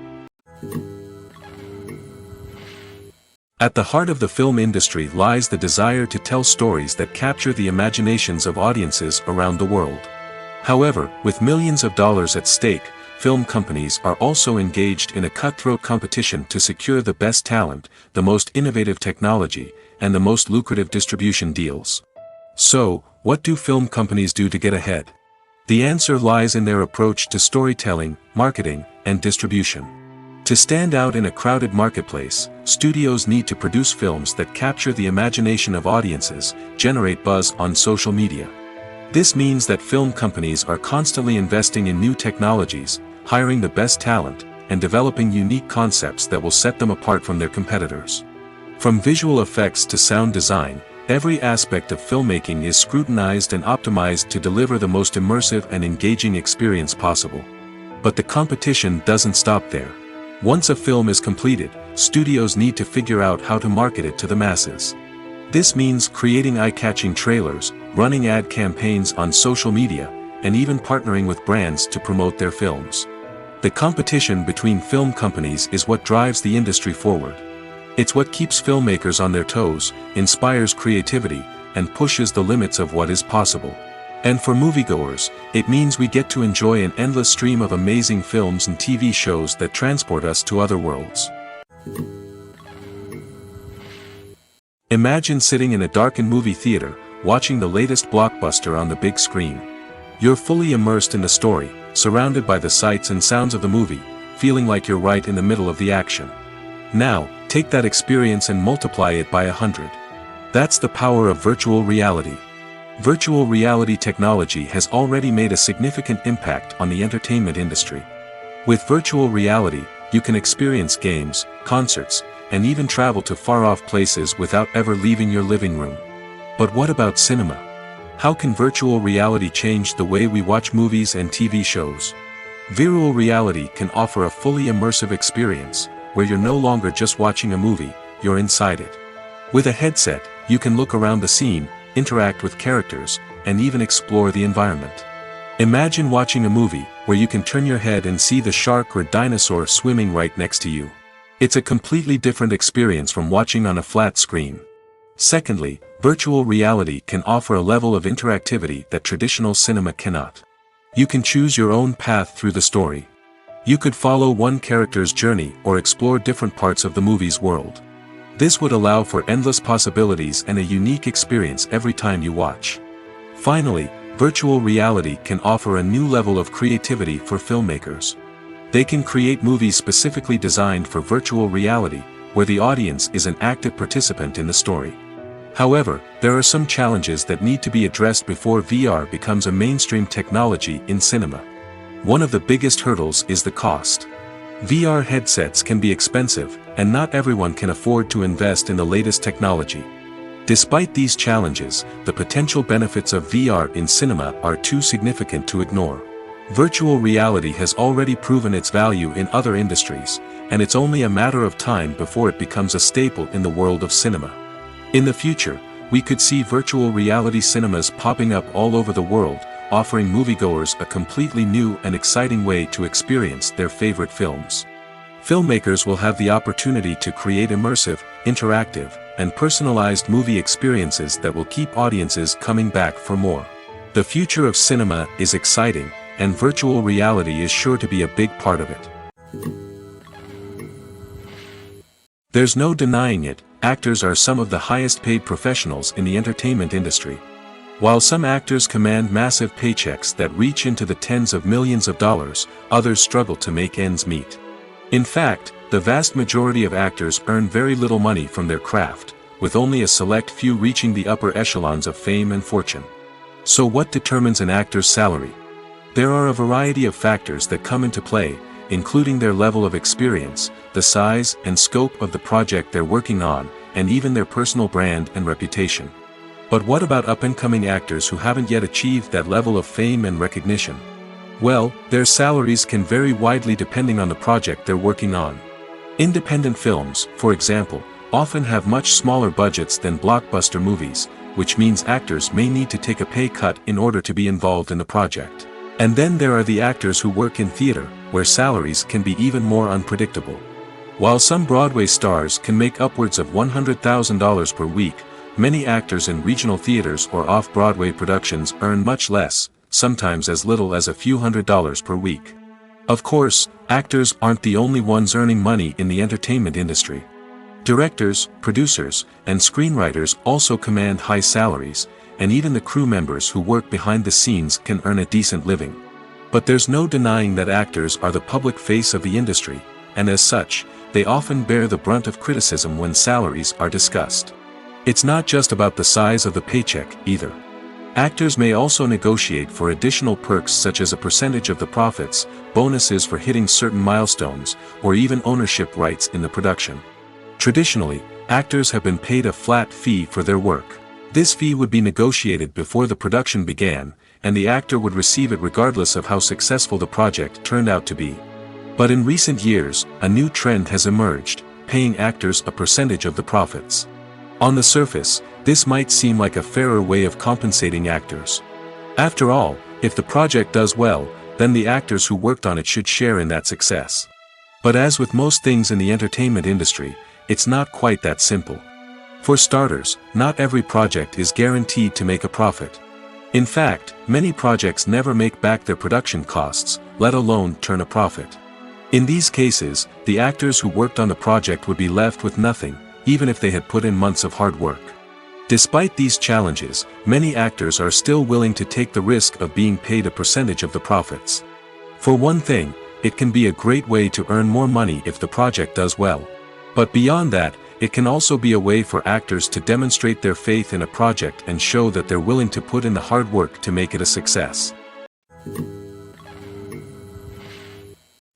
S1: At the heart of the film industry lies the desire to tell stories that capture the imaginations of audiences around the world. However, with millions of dollars at stake, film companies are also engaged in a cutthroat competition to secure the best talent, the most innovative technology, and the most lucrative distribution deals. So, what do film companies do to get ahead? The answer lies in their approach to storytelling, marketing, and distribution. To stand out in a crowded marketplace, studios need to produce films that capture the imagination of audiences, generate buzz on social media. This means that film companies are constantly investing in new technologies, hiring the best talent, and developing unique concepts that will set them apart from their competitors. From visual effects to sound design, every aspect of filmmaking is scrutinized and optimized to deliver the most immersive and engaging experience possible. But the competition doesn't stop there. Once a film is completed, studios need to figure out how to market it to the masses. This means creating eye-catching trailers, running ad campaigns on social media, and even partnering with brands to promote their films. The competition between film companies is what drives the industry forward. It's what keeps filmmakers on their toes, inspires creativity, and pushes the limits of what is possible. And for moviegoers, it means we get to enjoy an endless stream of amazing films and TV shows that transport us to other worlds. Imagine sitting in a darkened movie theater, watching the latest blockbuster on the big screen. You're fully immersed in the story, surrounded by the sights and sounds of the movie, feeling like you're right in the middle of the action. Now, take that experience and multiply it by 100. That's the power of virtual reality. Virtual reality technology has already made a significant impact on the entertainment industry. With virtual reality, you can experience games, concerts, and even travel to far-off places without ever leaving your living room. But what about cinema? How can virtual reality change the way we watch movies and TV shows? Virtual reality can offer a fully immersive experience, where you're no longer just watching a movie, you're inside it. With a headset, you can look around the scene, interact with characters, and even explore the environment. Imagine watching a movie where you can turn your head and see the shark or dinosaur swimming right next to you. It's a completely different experience from watching on a flat screen. Secondly, virtual reality can offer a level of interactivity that traditional cinema cannot. You can choose your own path through the story. You could follow one character's journey or explore different parts of the movie's world. This would allow for endless possibilities and a unique experience every time you watch. Finally, virtual reality can offer a new level of creativity for filmmakers. They can create movies specifically designed for virtual reality, where the audience is an active participant in the story. However, there are some challenges that need to be addressed before VR becomes a mainstream technology in cinema. One of the biggest hurdles is the cost. VR headsets can be expensive, and not everyone can afford to invest in the latest technology. Despite these challenges, the potential benefits of VR in cinema are too significant to ignore. Virtual reality has already proven its value in other industries, and it's only a matter of time before it becomes a staple in the world of cinema. In the future, we could see virtual reality cinemas popping up all over the world, offering moviegoers a completely new and exciting way to experience their favorite films. Filmmakers will have the opportunity to create immersive, interactive, and personalized movie experiences that will keep audiences coming back for more. The future of cinema is exciting, and virtual reality is sure to be a big part of it. There's no denying it, actors are some of the highest paid professionals in the entertainment industry. While some actors command massive paychecks that reach into the tens of millions of dollars, others struggle to make ends meet. In fact, the vast majority of actors earn very little money from their craft, with only a select few reaching the upper echelons of fame and fortune. So what determines an actor's salary? There are a variety of factors that come into play, including their level of experience, the size and scope of the project they're working on, and even their personal brand and reputation. But what about up-and-coming actors who haven't yet achieved that level of fame and recognition? Well, their salaries can vary widely depending on the project they're working on. Independent films, for example, often have much smaller budgets than blockbuster movies, which means actors may need to take a pay cut in order to be involved in the project. And then there are the actors who work in theater, where salaries can be even more unpredictable. While some Broadway stars can make upwards of $100,000 per week, many actors in regional theaters or off-Broadway productions earn much less, sometimes as little as a few $100s per week. Of course, actors aren't the only ones earning money in the entertainment industry. Directors, producers, and screenwriters also command high salaries, and even the crew members who work behind the scenes can earn a decent living. But there's no denying that actors are the public face of the industry, and as such, they often bear the brunt of criticism when salaries are discussed. It's not just about the size of the paycheck, either. Actors may also negotiate for additional perks such as a percentage of the profits, bonuses for hitting certain milestones, or even ownership rights in the production. Traditionally, actors have been paid a flat fee for their work. This fee would be negotiated before the production began, and the actor would receive it regardless of how successful the project turned out to be. But in recent years, a new trend has emerged, paying actors a percentage of the profits. On the surface, this might seem like a fairer way of compensating actors. After all, if the project does well, then the actors who worked on it should share in that success. But as with most things in the entertainment industry, it's not quite that simple. For starters, not every project is guaranteed to make a profit. In fact, many projects never make back their production costs, let alone turn a profit. In these cases, the actors who worked on the project would be left with nothing, even if they had put in months of hard work. Despite these challenges, many actors are still willing to take the risk of being paid a percentage of the profits. For one thing, it can be a great way to earn more money if the project does well. But beyond that, it can also be a way for actors to demonstrate their faith in a project and show that they're willing to put in the hard work to make it a success.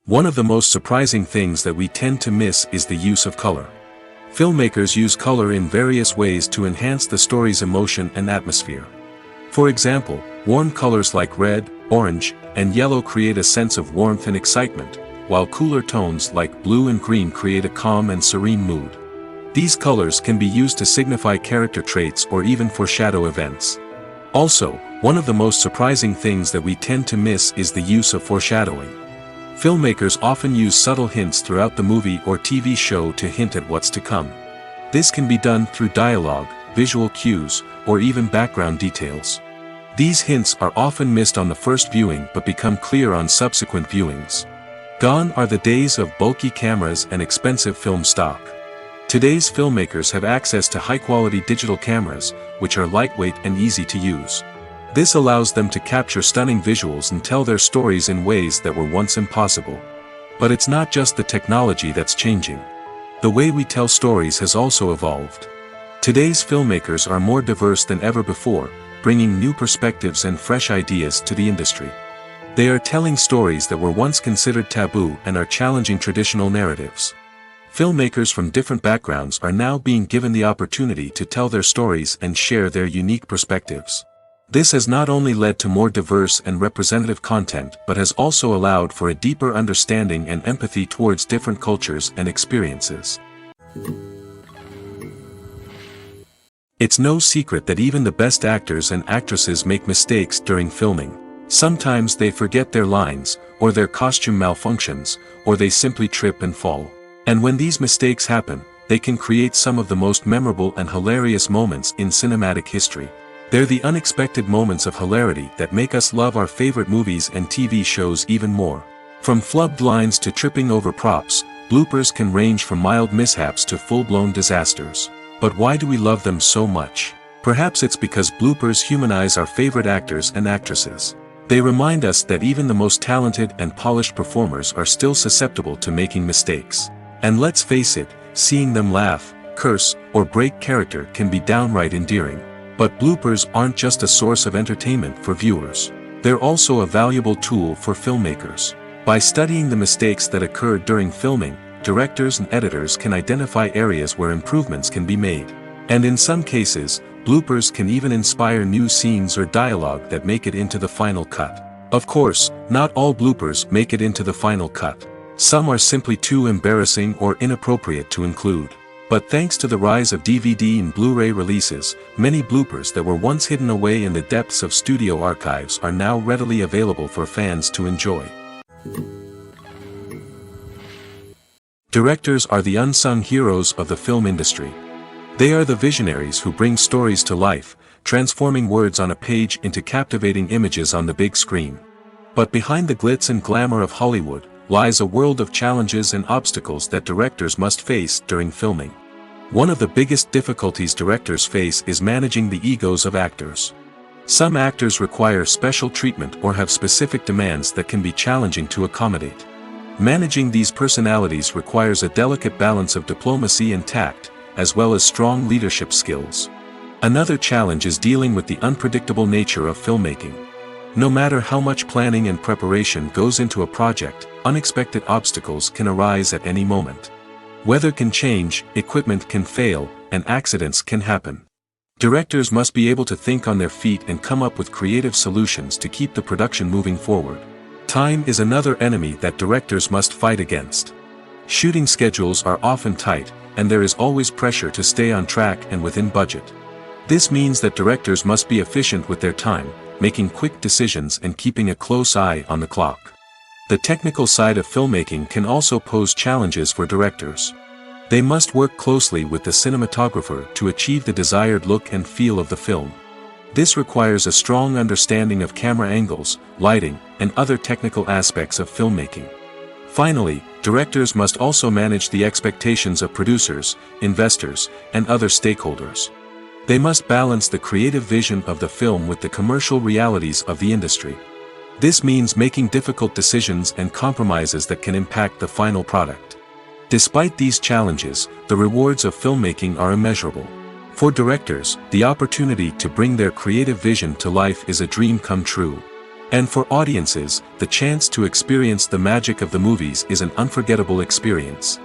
S1: One of the most surprising things that we tend to miss is the use of color. Filmmakers use color in various ways to enhance the story's emotion and atmosphere. For example, warm colors like red, orange, and yellow create a sense of warmth and excitement, while cooler tones like blue and green create a calm and serene mood. These colors can be used to signify character traits or even foreshadow events. Also, one of the most surprising things that we tend to miss is the use of foreshadowing. Filmmakers often use subtle hints throughout the movie or TV show to hint at what's to come. This can be done through dialogue, visual cues, or even background details. These hints are often missed on the first viewing but become clear on subsequent viewings. Gone are the days of bulky cameras and expensive film stock. Today's filmmakers have access to high-quality digital cameras, which are lightweight and easy to use. This allows them to capture stunning visuals and tell their stories in ways that were once impossible. But it's not just the technology that's changing. The way we tell stories has also evolved. Today's filmmakers are more diverse than ever before, bringing new perspectives and fresh ideas to the industry. They are telling stories that were once considered taboo and are challenging traditional narratives. Filmmakers from different backgrounds are now being given the opportunity to tell their stories and share their unique perspectives. This has not only led to more diverse and representative content but has also allowed for a deeper understanding and empathy towards different cultures and experiences. It's no secret that even the best actors and actresses make mistakes during filming. Sometimes they forget their lines, or their costume malfunctions, or they simply trip and fall. And when these mistakes happen, they can create some of the most memorable and hilarious moments in cinematic history. They're the unexpected moments of hilarity that make us love our favorite movies and TV shows even more. From flubbed lines to tripping over props, bloopers can range from mild mishaps to full-blown disasters. But why do we love them so much? Perhaps it's because bloopers humanize our favorite actors and actresses. They remind us that even the most talented and polished performers are still susceptible to making mistakes. And let's face it, seeing them laugh, curse, or break character can be downright endearing. But bloopers aren't just a source of entertainment for viewers. They're also a valuable tool for filmmakers. By studying the mistakes that occurred during filming, directors and editors can identify areas where improvements can be made. And in some cases, bloopers can even inspire new scenes or dialogue that make it into the final cut. Of course, not all bloopers make it into the final cut. Some are simply too embarrassing or inappropriate to include. But thanks to the rise of DVD and Blu-ray releases, many bloopers that were once hidden away in the depths of studio archives are now readily available for fans to enjoy. Directors are the unsung heroes of the film industry. They are the visionaries who bring stories to life, transforming words on a page into captivating images on the big screen. But behind the glitz and glamour of Hollywood lies a world of challenges and obstacles that directors must face during filming. One of the biggest difficulties directors face is managing the egos of actors. Some actors require special treatment or have specific demands that can be challenging to accommodate. Managing these personalities requires a delicate balance of diplomacy and tact, as well as strong leadership skills. Another challenge is dealing with the unpredictable nature of filmmaking. No matter how much planning and preparation goes into a project, unexpected obstacles can arise at any moment. Weather can change, equipment can fail, and accidents can happen. Directors must be able to think on their feet and come up with creative solutions to keep the production moving forward. Time is another enemy that directors must fight against. Shooting schedules are often tight, and there is always pressure to stay on track and within budget. This means that directors must be efficient with their time, making quick decisions and keeping a close eye on the clock. The technical side of filmmaking can also pose challenges for directors. They must work closely with the cinematographer to achieve the desired look and feel of the film. This requires a strong understanding of camera angles, lighting, and other technical aspects of filmmaking. Finally, directors must also manage the expectations of producers, investors, and other stakeholders. They must balance the creative vision of the film with the commercial realities of the industry. This means making difficult decisions and compromises that can impact the final product. Despite these challenges, the rewards of filmmaking are immeasurable. For directors, the opportunity to bring their creative vision to life is a dream come true. And for audiences, the chance to experience the magic of the movies is an unforgettable experience.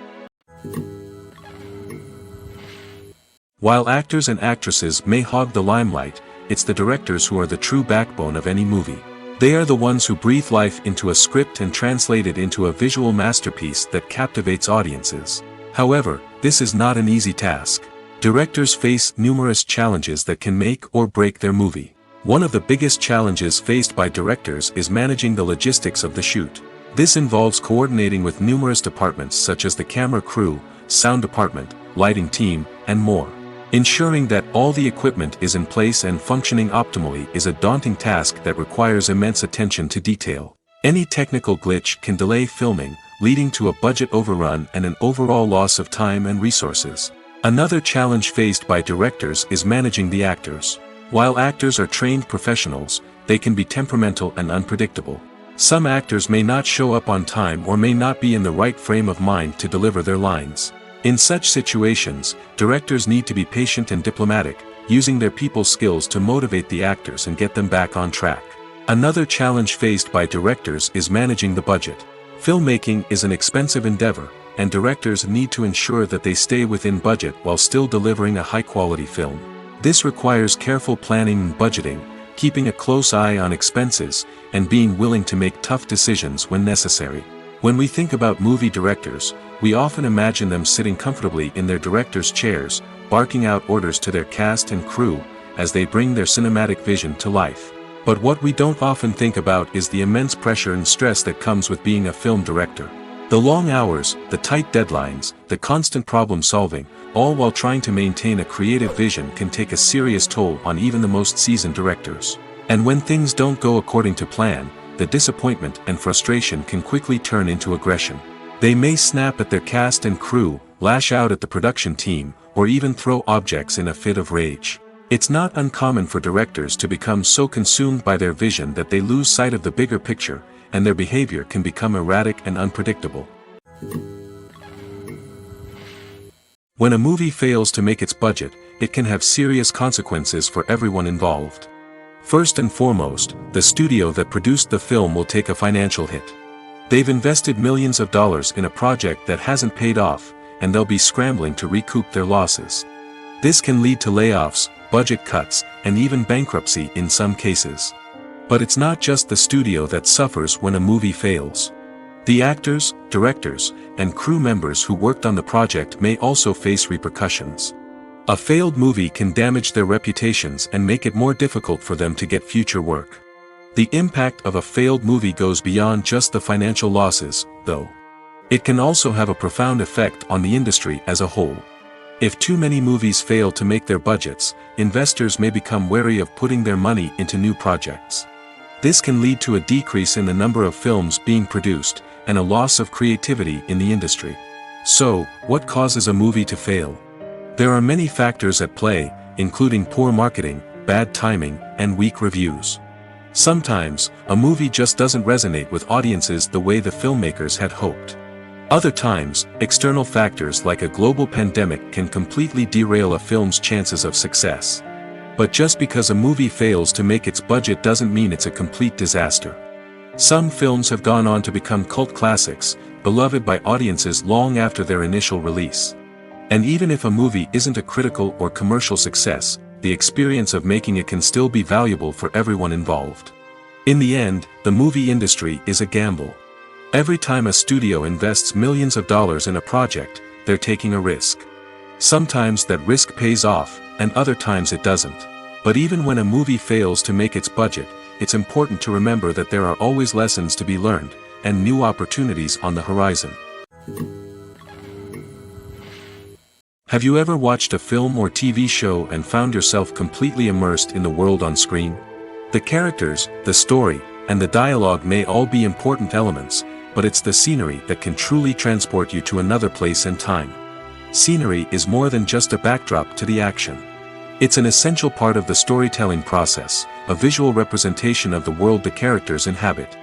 S1: While actors and actresses may hog the limelight, it's the directors who are the true backbone of any movie. They are the ones who breathe life into a script and translate it into a visual masterpiece that captivates audiences. However, this is not an easy task. Directors face numerous challenges that can make or break their movie. One of the biggest challenges faced by directors is managing the logistics of the shoot. This involves coordinating with numerous departments such as the camera crew, sound department, lighting team, and more. Ensuring that all the equipment is in place and functioning optimally is a daunting task that requires immense attention to detail. Any technical glitch can delay filming, leading to a budget overrun and an overall loss of time and resources. Another challenge faced by directors is managing the actors. While actors are trained professionals, they can be temperamental and unpredictable. Some actors may not show up on time or may not be in the right frame of mind to deliver their lines. In such situations, directors need to be patient and diplomatic, using their people skills to motivate the actors and get them back on track. Another challenge faced by directors is managing the budget. Filmmaking is an expensive endeavor, and directors need to ensure that they stay within budget while still delivering a high-quality film. This requires careful planning and budgeting, keeping a close eye on expenses, and being willing to make tough decisions when necessary. When we think about movie directors, we often imagine them sitting comfortably in their director's chairs, barking out orders to their cast and crew, as they bring their cinematic vision to life. But what we don't often think about is the immense pressure and stress that comes with being a film director. The long hours, the tight deadlines, the constant problem solving, all while trying to maintain a creative vision can take a serious toll on even the most seasoned directors. And when things don't go according to plan, the disappointment and frustration can quickly turn into aggression. They may snap at their cast and crew, lash out at the production team, or even throw objects in a fit of rage. It's not uncommon for directors to become so consumed by their vision that they lose sight of the bigger picture, and their behavior can become erratic and unpredictable. When a movie fails to make its budget, it can have serious consequences for everyone involved. First and foremost, the studio that produced the film will take a financial hit. They've invested millions of dollars in a project that hasn't paid off, and they'll be scrambling to recoup their losses. This can lead to layoffs, budget cuts, and even bankruptcy in some cases. But it's not just the studio that suffers when a movie fails. The actors, directors, and crew members who worked on the project may also face repercussions. A failed movie can damage their reputations and make it more difficult for them to get future work. The impact of a failed movie goes beyond just the financial losses, though. It can also have a profound effect on the industry as a whole. If too many movies fail to make their budgets, investors may become wary of putting their money into new projects. This can lead to a decrease in the number of films being produced, and a loss of creativity in the industry. So, what causes a movie to fail? There are many factors at play, including poor marketing, bad timing, and weak reviews. Sometimes, a movie just doesn't resonate with audiences the way the filmmakers had hoped. Other times, external factors like a global pandemic can completely derail a film's chances of success. But just because a movie fails to make its budget doesn't mean it's a complete disaster. Some films have gone on to become cult classics, beloved by audiences long after their initial release. And even if a movie isn't a critical or commercial success, the experience of making it can still be valuable for everyone involved. In the end, the movie industry is a gamble. Every time a studio invests millions of dollars in a project, they're taking a risk. Sometimes that risk pays off, and other times it doesn't. But even when a movie fails to make its budget, it's important to remember that there are always lessons to be learned, and new opportunities on the horizon. Have you ever watched a film or TV show and found yourself completely immersed in the world on screen? The characters, the story, and the dialogue may all be important elements, but it's the scenery that can truly transport you to another place and time. Scenery is more than just a backdrop to the action. It's an essential part of the storytelling process, a visual representation of the world the characters inhabit.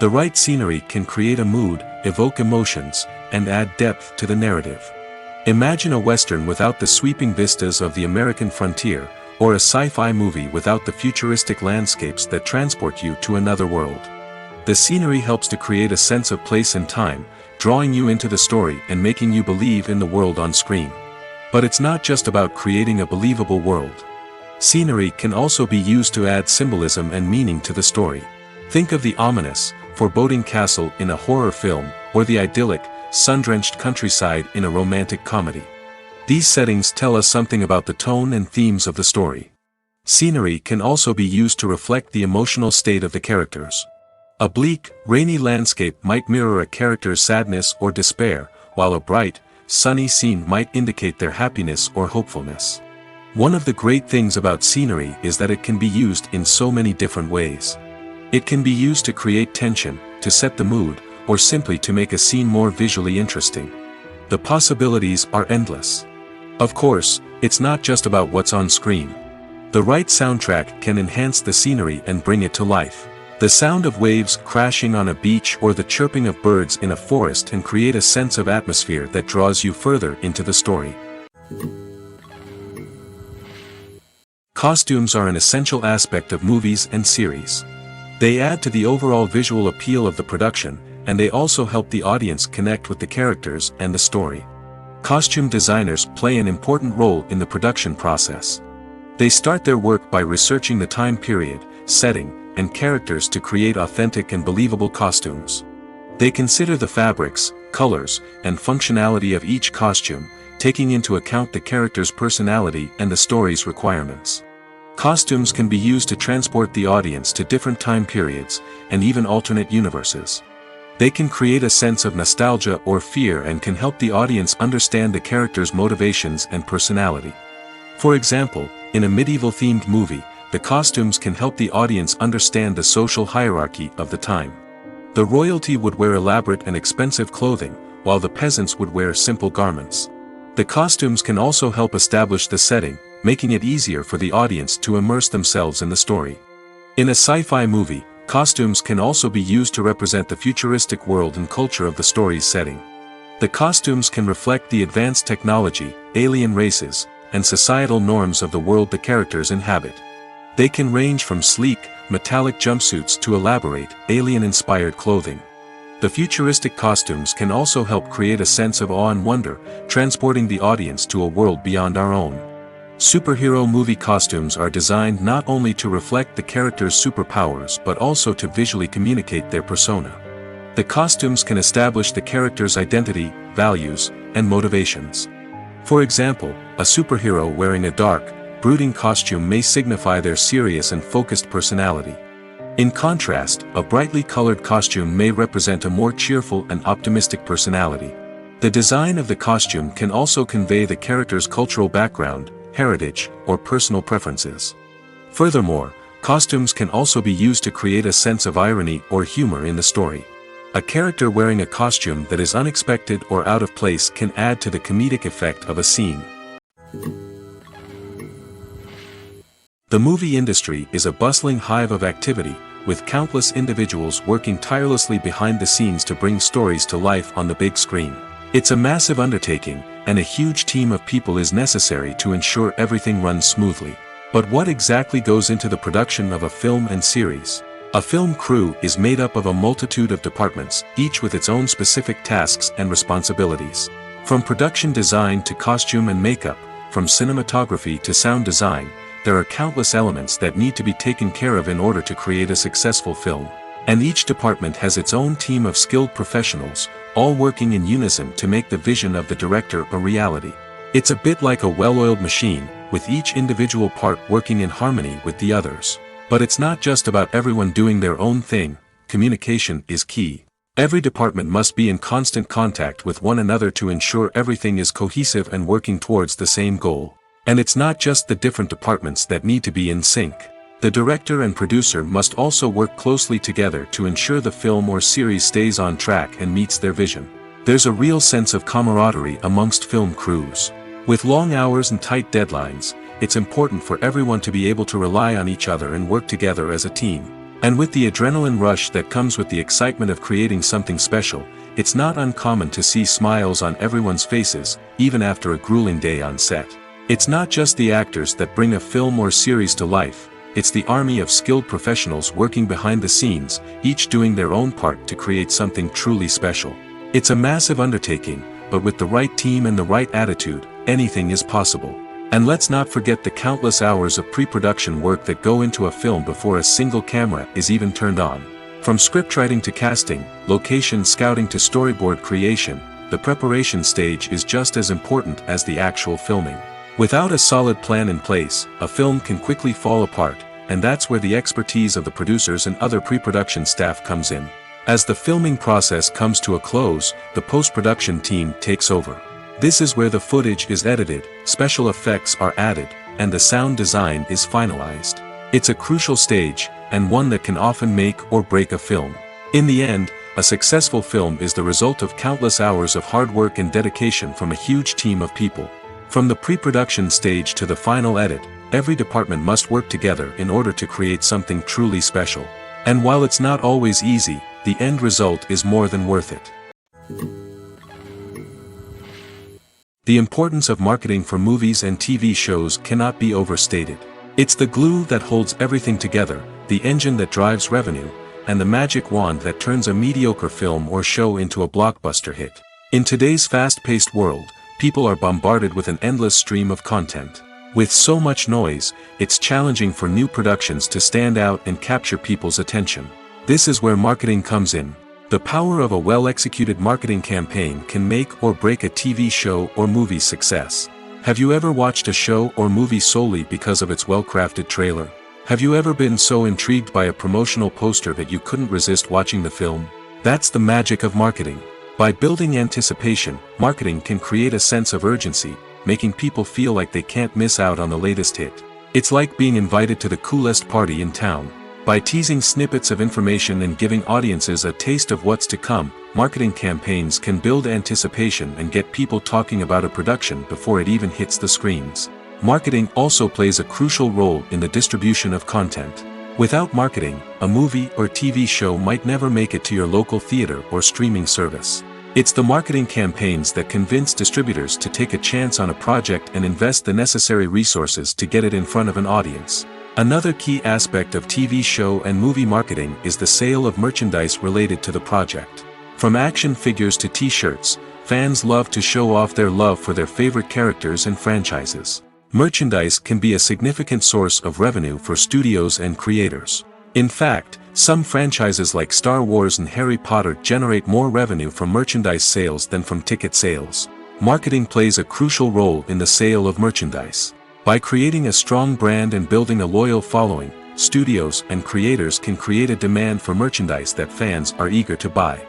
S1: The right scenery can create a mood, evoke emotions, and add depth to the narrative. Imagine a Western without the sweeping vistas of the American frontier, or a sci-fi movie without the futuristic landscapes that transport you to another world. The scenery helps to create a sense of place and time, drawing you into the story and making you believe in the world on screen. But it's not just about creating a believable world. Scenery can also be used to add symbolism and meaning to the story. Think of the ominous, foreboding castle in a horror film, or the idyllic, sun-drenched countryside in a romantic comedy. These settings tell us something about the tone and themes of the story. Scenery can also be used to reflect the emotional state of the characters. A bleak, rainy landscape might mirror a character's sadness or despair, while a bright, sunny scene might indicate their happiness or hopefulness. One of the great things about scenery is that it can be used in so many different ways. It can be used to create tension, to set the mood, or simply to make a scene more visually interesting. The possibilities are endless. Of course, it's not just about what's on screen. The right soundtrack can enhance the scenery and bring it to life. The sound of waves crashing on a beach or the chirping of birds in a forest can create a sense of atmosphere that draws you further into the story. Costumes are an essential aspect of movies and series. They add to the overall visual appeal of the production, and they also help the audience connect with the characters and the story. Costume designers play an important role in the production process. They start their work by researching the time period, setting, and characters to create authentic and believable costumes. They consider the fabrics, colors, and functionality of each costume, taking into account the character's personality and the story's requirements. Costumes can be used to transport the audience to different time periods, and even alternate universes. They can create a sense of nostalgia or fear and can help the audience understand the character's motivations and personality. For example, in a medieval-themed movie, the costumes can help the audience understand the social hierarchy of the time. The royalty would wear elaborate and expensive clothing, while the peasants would wear simple garments. The costumes can also help establish the setting, making it easier for the audience to immerse themselves in the story. In a sci-fi movie, costumes can also be used to represent the futuristic world and culture of the story's setting. The costumes can reflect the advanced technology, alien races, and societal norms of the world the characters inhabit. They can range from sleek, metallic jumpsuits to elaborate, alien-inspired clothing. The futuristic costumes can also help create a sense of awe and wonder, transporting the audience to a world beyond our own. Superhero movie costumes are designed not only to reflect the character's superpowers but also to visually communicate their persona. The costumes can establish the character's identity, values, and motivations. For example, a superhero wearing a dark, brooding costume may signify their serious and focused personality. In contrast, a brightly colored costume may represent a more cheerful and optimistic personality. The design of the costume can also convey the character's cultural background, heritage, or personal preferences. Furthermore, costumes can also be used to create a sense of irony or humor in the story. A character wearing a costume that is unexpected or out of place can add to the comedic effect of a scene. The movie industry is a bustling hive of activity, with countless individuals working tirelessly behind the scenes to bring stories to life on the big screen. It's a massive undertaking, and a huge team of people is necessary to ensure everything runs smoothly. But what exactly goes into the production of a film and series? A film crew is made up of a multitude of departments, each with its own specific tasks and responsibilities. From production design to costume and makeup, from cinematography to sound design, there are countless elements that need to be taken care of in order to create a successful film. And each department has its own team of skilled professionals, all working in unison to make the vision of the director a reality. It's a bit like a well-oiled machine, with each individual part working in harmony with the others. But it's not just about everyone doing their own thing. Communication is key. Every department must be in constant contact with one another to ensure everything is cohesive and working towards the same goal. And it's not just the different departments that need to be in sync. The director and producer must also work closely together to ensure the film or series stays on track and meets their vision. There's a real sense of camaraderie amongst film crews. With long hours and tight deadlines, it's important for everyone to be able to rely on each other and work together as a team. And with the adrenaline rush that comes with the excitement of creating something special, it's not uncommon to see smiles on everyone's faces, even after a grueling day on set. It's not just the actors that bring a film or series to life, it's the army of skilled professionals working behind the scenes, each doing their own part to create something truly special. It's a massive undertaking, but with the right team and the right attitude, anything is possible. And let's not forget the countless hours of pre-production work that go into a film before a single camera is even turned on. From scriptwriting to casting, location scouting to storyboard creation, the preparation stage is just as important as the actual filming. Without a solid plan in place, a film can quickly fall apart, and that's where the expertise of the producers and other pre-production staff comes in. As the filming process comes to a close, the post-production team takes over. This is where the footage is edited, special effects are added, and the sound design is finalized. It's a crucial stage, and one that can often make or break a film. In the end, a successful film is the result of countless hours of hard work and dedication from a huge team of people. From the pre-production stage to the final edit, every department must work together in order to create something truly special. And while it's not always easy, the end result is more than worth it. The importance of marketing for movies and TV shows cannot be overstated. It's the glue that holds everything together, the engine that drives revenue, and the magic wand that turns a mediocre film or show into a blockbuster hit. In today's fast-paced world, people are bombarded with an endless stream of content. With so much noise, it's challenging for new productions to stand out and capture people's attention. This is where marketing comes in. The power of a well-executed marketing campaign can make or break a TV show or movie's success. Have you ever watched a show or movie solely because of its well-crafted trailer? Have you ever been so intrigued by a promotional poster that you couldn't resist watching the film? That's the magic of marketing. By building anticipation, marketing can create a sense of urgency, making people feel like they can't miss out on the latest hit. It's like being invited to the coolest party in town. By teasing snippets of information and giving audiences a taste of what's to come, marketing campaigns can build anticipation and get people talking about a production before it even hits the screens. Marketing also plays a crucial role in the distribution of content. Without marketing, a movie or TV show might never make it to your local theater or streaming service. It's the marketing campaigns that convince distributors to take a chance on a project and invest the necessary resources to get it in front of an audience. Another key aspect of TV show and movie marketing is the sale of merchandise related to the project. From action figures to t-shirts, fans love to show off their love for their favorite characters and franchises. Merchandise can be a significant source of revenue for studios and creators. In fact, some franchises like Star Wars and Harry Potter generate more revenue from merchandise sales than from ticket sales. Marketing plays a crucial role in the sale of merchandise. By creating a strong brand and building a loyal following, studios and creators can create a demand for merchandise that fans are eager to buy.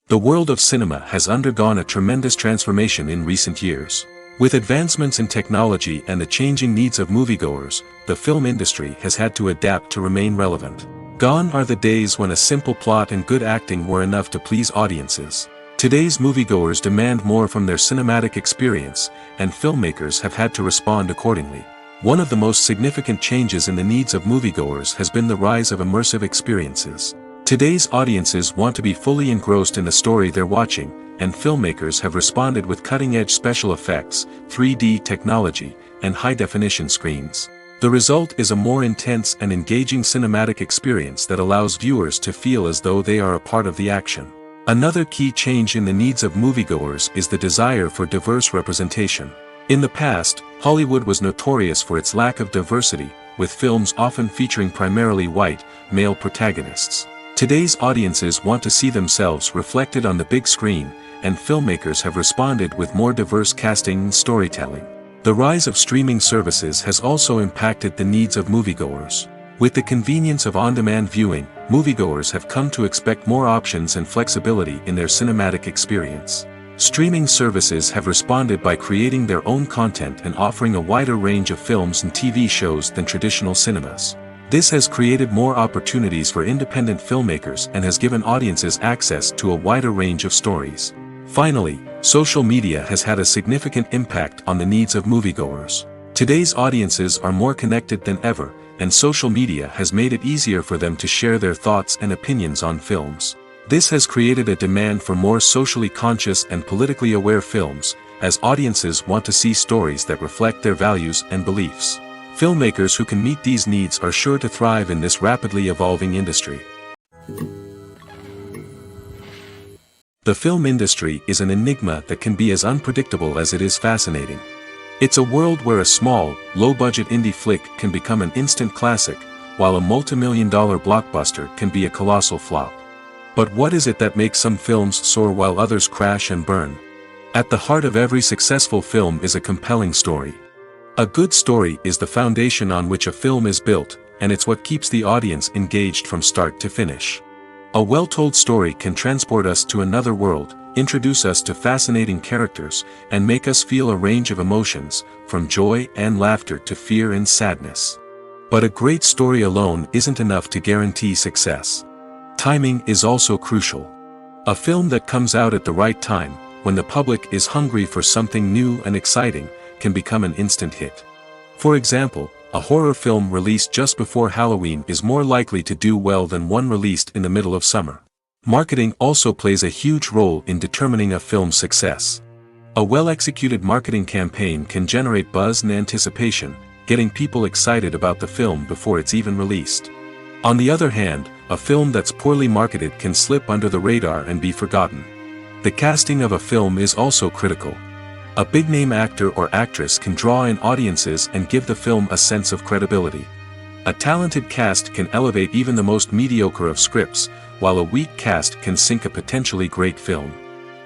S1: The world of cinema has undergone a tremendous transformation in recent years. With advancements in technology and the changing needs of moviegoers, the film industry has had to adapt to remain relevant. Gone are the days when a simple plot and good acting were enough to please audiences. Today's moviegoers demand more from their cinematic experience, and filmmakers have had to respond accordingly. One of the most significant changes in the needs of moviegoers has been the rise of immersive experiences. Today's audiences want to be fully engrossed in the story they're watching, and filmmakers have responded with cutting-edge special effects, 3D technology, and high-definition screens. The result is a more intense and engaging cinematic experience that allows viewers to feel as though they are a part of the action. Another key change in the needs of moviegoers is the desire for diverse representation. In the past, Hollywood was notorious for its lack of diversity, with films often featuring primarily white, male protagonists. Today's audiences want to see themselves reflected on the big screen, and filmmakers have responded with more diverse casting and storytelling. The rise of streaming services has also impacted the needs of moviegoers. With the convenience of on-demand viewing, moviegoers have come to expect more options and flexibility in their cinematic experience. Streaming services have responded by creating their own content and offering a wider range of films and TV shows than traditional cinemas. This has created more opportunities for independent filmmakers and has given audiences access to a wider range of stories. Finally, social media has had a significant impact on the needs of moviegoers. Today's audiences are more connected than ever, and social media has made it easier for them to share their thoughts and opinions on films. This has created a demand for more socially conscious and politically aware films, as audiences want to see stories that reflect their values and beliefs. Filmmakers who can meet these needs are sure to thrive in this rapidly evolving industry. The film industry is an enigma that can be as unpredictable as it is fascinating. It's a world where a small, low-budget indie flick can become an instant classic, while a multi-million-dollar blockbuster can be a colossal flop. But what is it that makes some films soar while others crash and burn? At the heart of every successful film is a compelling story. A good story is the foundation on which a film is built, and it's what keeps the audience engaged from start to finish. A well-told story can transport us to another world, introduce us to fascinating characters, and make us feel a range of emotions, from joy and laughter to fear and sadness. But a great story alone isn't enough to guarantee success. Timing is also crucial. A film that comes out at the right time, when the public is hungry for something new and exciting, can become an instant hit. For example, a horror film released just before Halloween is more likely to do well than one released in the middle of summer. Marketing also plays a huge role in determining a film's success. A well-executed marketing campaign can generate buzz and anticipation, getting people excited about the film before it's even released. On the other hand, a film that's poorly marketed can slip under the radar and be forgotten. The casting of a film is also critical. A big-name actor or actress can draw in audiences and give the film a sense of credibility. A talented cast can elevate even the most mediocre of scripts, while a weak cast can sink a potentially great film.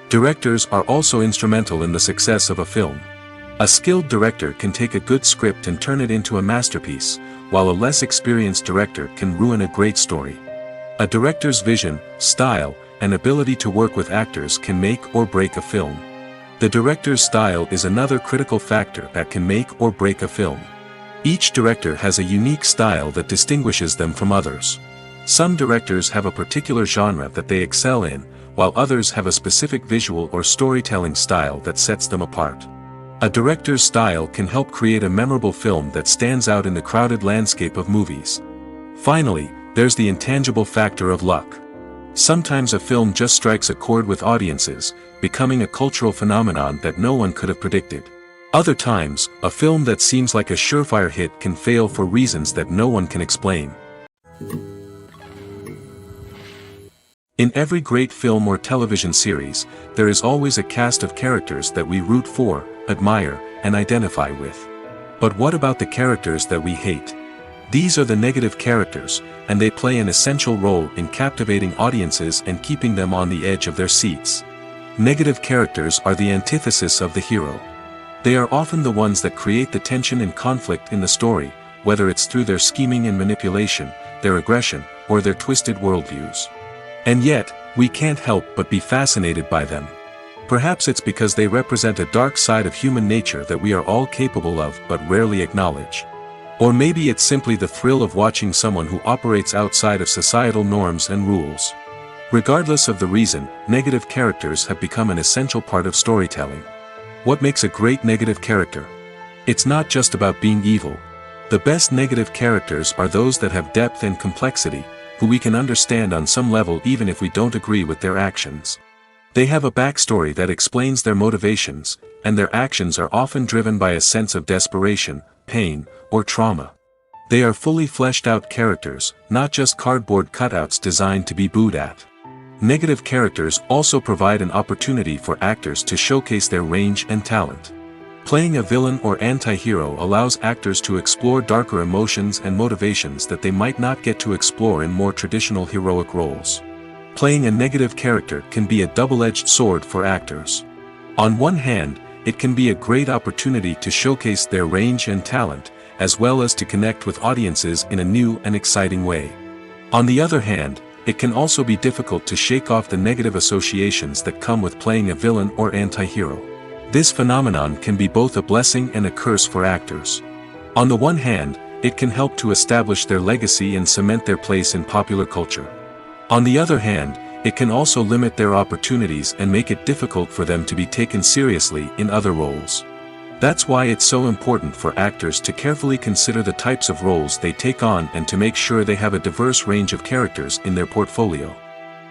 S1: Directors are also instrumental in the success of a film. A skilled director can take a good script and turn it into a masterpiece, while a less experienced director can ruin a great story. A director's vision, style, and ability to work with actors can make or break a film. The director's style is another critical factor that can make or break a film. Each director has a unique style that distinguishes them from others. Some directors have a particular genre that they excel in, while others have a specific visual or storytelling style that sets them apart. A director's style can help create a memorable film that stands out in the crowded landscape of movies. Finally, there's the intangible factor of luck. Sometimes a film just strikes a chord with audiences, becoming a cultural phenomenon that no one could have predicted. Other times, a film that seems like a surefire hit can fail for reasons that no one can explain. In every great film or television series, there is always a cast of characters that we root for, admire, and identify with. But what about the characters that we hate? These are the negative characters, and they play an essential role in captivating audiences and keeping them on the edge of their seats. Negative characters are the antithesis of the hero. They are often the ones that create the tension and conflict in the story, whether it's through their scheming and manipulation, their aggression, or their twisted worldviews. And yet, we can't help but be fascinated by them. Perhaps it's because they represent a dark side of human nature that we are all capable of but rarely acknowledge. Or maybe it's simply the thrill of watching someone who operates outside of societal norms and rules. Regardless of the reason, negative characters have become an essential part of storytelling. What makes a great negative character? It's not just about being evil. The best negative characters are those that have depth and complexity, who we can understand on some level even if we don't agree with their actions. They have a backstory that explains their motivations, and their actions are often driven by a sense of desperation, pain, or trauma. They are fully fleshed out characters, not just cardboard cutouts designed to be booed at. Negative characters also provide an opportunity for actors to showcase their range and talent. Playing a villain or anti-hero allows actors to explore darker emotions and motivations that they might not get to explore in more traditional heroic roles. Playing a negative character can be a double-edged sword for actors. On one hand, it can be a great opportunity to showcase their range and talent, as well as to connect with audiences in a new and exciting way. On the other hand, it can also be difficult to shake off the negative associations that come with playing a villain or anti-hero. This phenomenon can be both a blessing and a curse for actors. On the one hand, it can help to establish their legacy and cement their place in popular culture. On the other hand, it can also limit their opportunities and make it difficult for them to be taken seriously in other roles. That's why it's so important for actors to carefully consider the types of roles they take on and to make sure they have a diverse range of characters in their portfolio.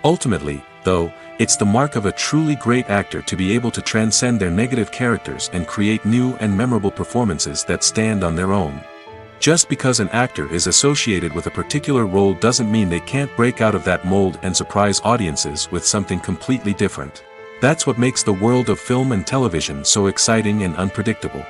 S1: Ultimately, though, it's the mark of a truly great actor to be able to transcend their negative characters and create new and memorable performances that stand on their own. Just because an actor is associated with a particular role doesn't mean they can't break out of that mold and surprise audiences with something completely different. That's what makes the world of film and television so exciting and unpredictable.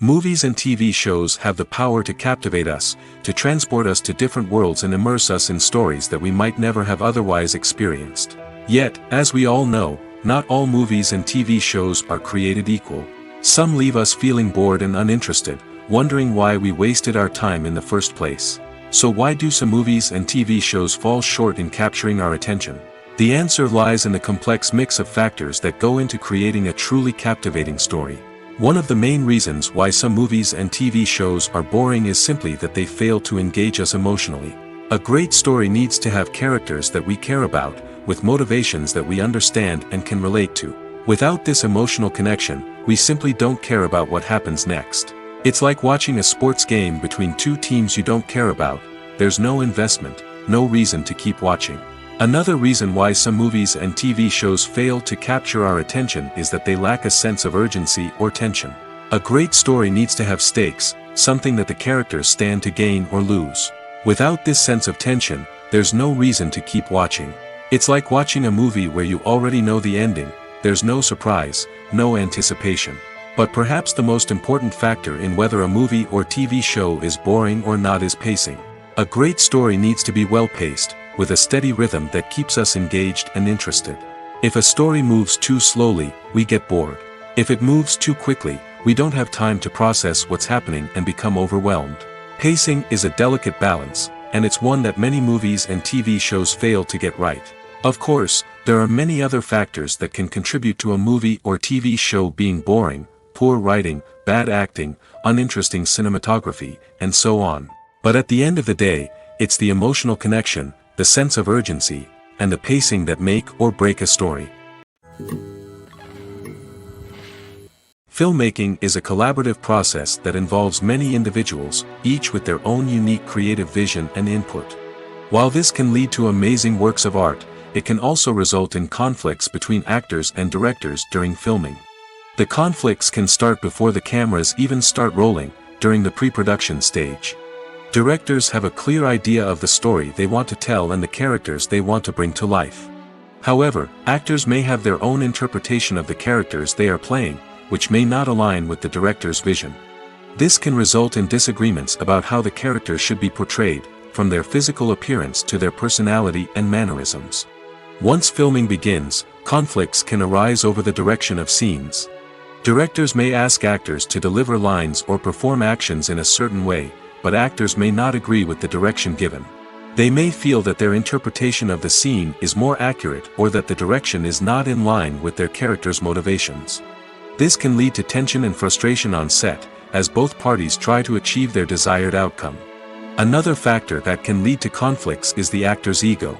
S1: Movies and TV shows have the power to captivate us, to transport us to different worlds and immerse us in stories that we might never have otherwise experienced. Yet, as we all know, not all movies and TV shows are created equal. Some leave us feeling bored and uninterested, wondering why we wasted our time in the first place. So why do some movies and TV shows fall short in capturing our attention? The answer lies in the complex mix of factors that go into creating a truly captivating story. One of the main reasons why some movies and TV shows are boring is simply that they fail to engage us emotionally. A great story needs to have characters that we care about, with motivations that we understand and can relate to. Without this emotional connection, we simply don't care about what happens next. It's like watching a sports game between two teams you don't care about. There's no investment, no reason to keep watching. Another reason why some movies and TV shows fail to capture our attention is that they lack a sense of urgency or tension. A great story needs to have stakes, something that the characters stand to gain or lose. Without this sense of tension, there's no reason to keep watching. It's like watching a movie where you already know the ending. There's no surprise, no anticipation. But perhaps the most important factor in whether a movie or TV show is boring or not is pacing. A great story needs to be well-paced, with a steady rhythm that keeps us engaged and interested. If a story moves too slowly, we get bored. If it moves too quickly, we don't have time to process what's happening and become overwhelmed. Pacing is a delicate balance, and it's one that many movies and TV shows fail to get right. Of course, there are many other factors that can contribute to a movie or TV show being boring: poor writing, bad acting, uninteresting cinematography, and so on. But at the end of the day, it's the emotional connection, the sense of urgency, and the pacing that make or break a story. Filmmaking is a collaborative process that involves many individuals, each with their own unique creative vision and input. While this can lead to amazing works of art, it can also result in conflicts between actors and directors during filming. The conflicts can start before the cameras even start rolling, during the pre-production stage. Directors have a clear idea of the story they want to tell and the characters they want to bring to life. However, actors may have their own interpretation of the characters they are playing, which may not align with the director's vision. This can result in disagreements about how the characters should be portrayed, from their physical appearance to their personality and mannerisms. Once filming begins, conflicts can arise over the direction of scenes. Directors may ask actors to deliver lines or perform actions in a certain way, but actors may not agree with the direction given. They may feel that their interpretation of the scene is more accurate or that the direction is not in line with their character's motivations. This can lead to tension and frustration on set, as both parties try to achieve their desired outcome. Another factor that can lead to conflicts is the actor's ego.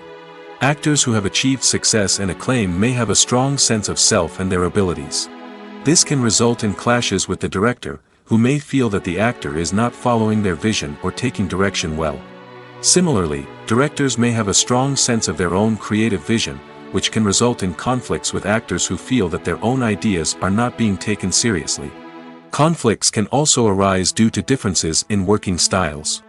S1: Actors who have achieved success and acclaim may have a strong sense of self and their abilities. This can result in clashes with the director, who may feel that the actor is not following their vision or taking direction well. Similarly, directors may have a strong sense of their own creative vision, which can result in conflicts with actors who feel that their own ideas are not being taken seriously. Conflicts can also arise due to differences in working styles.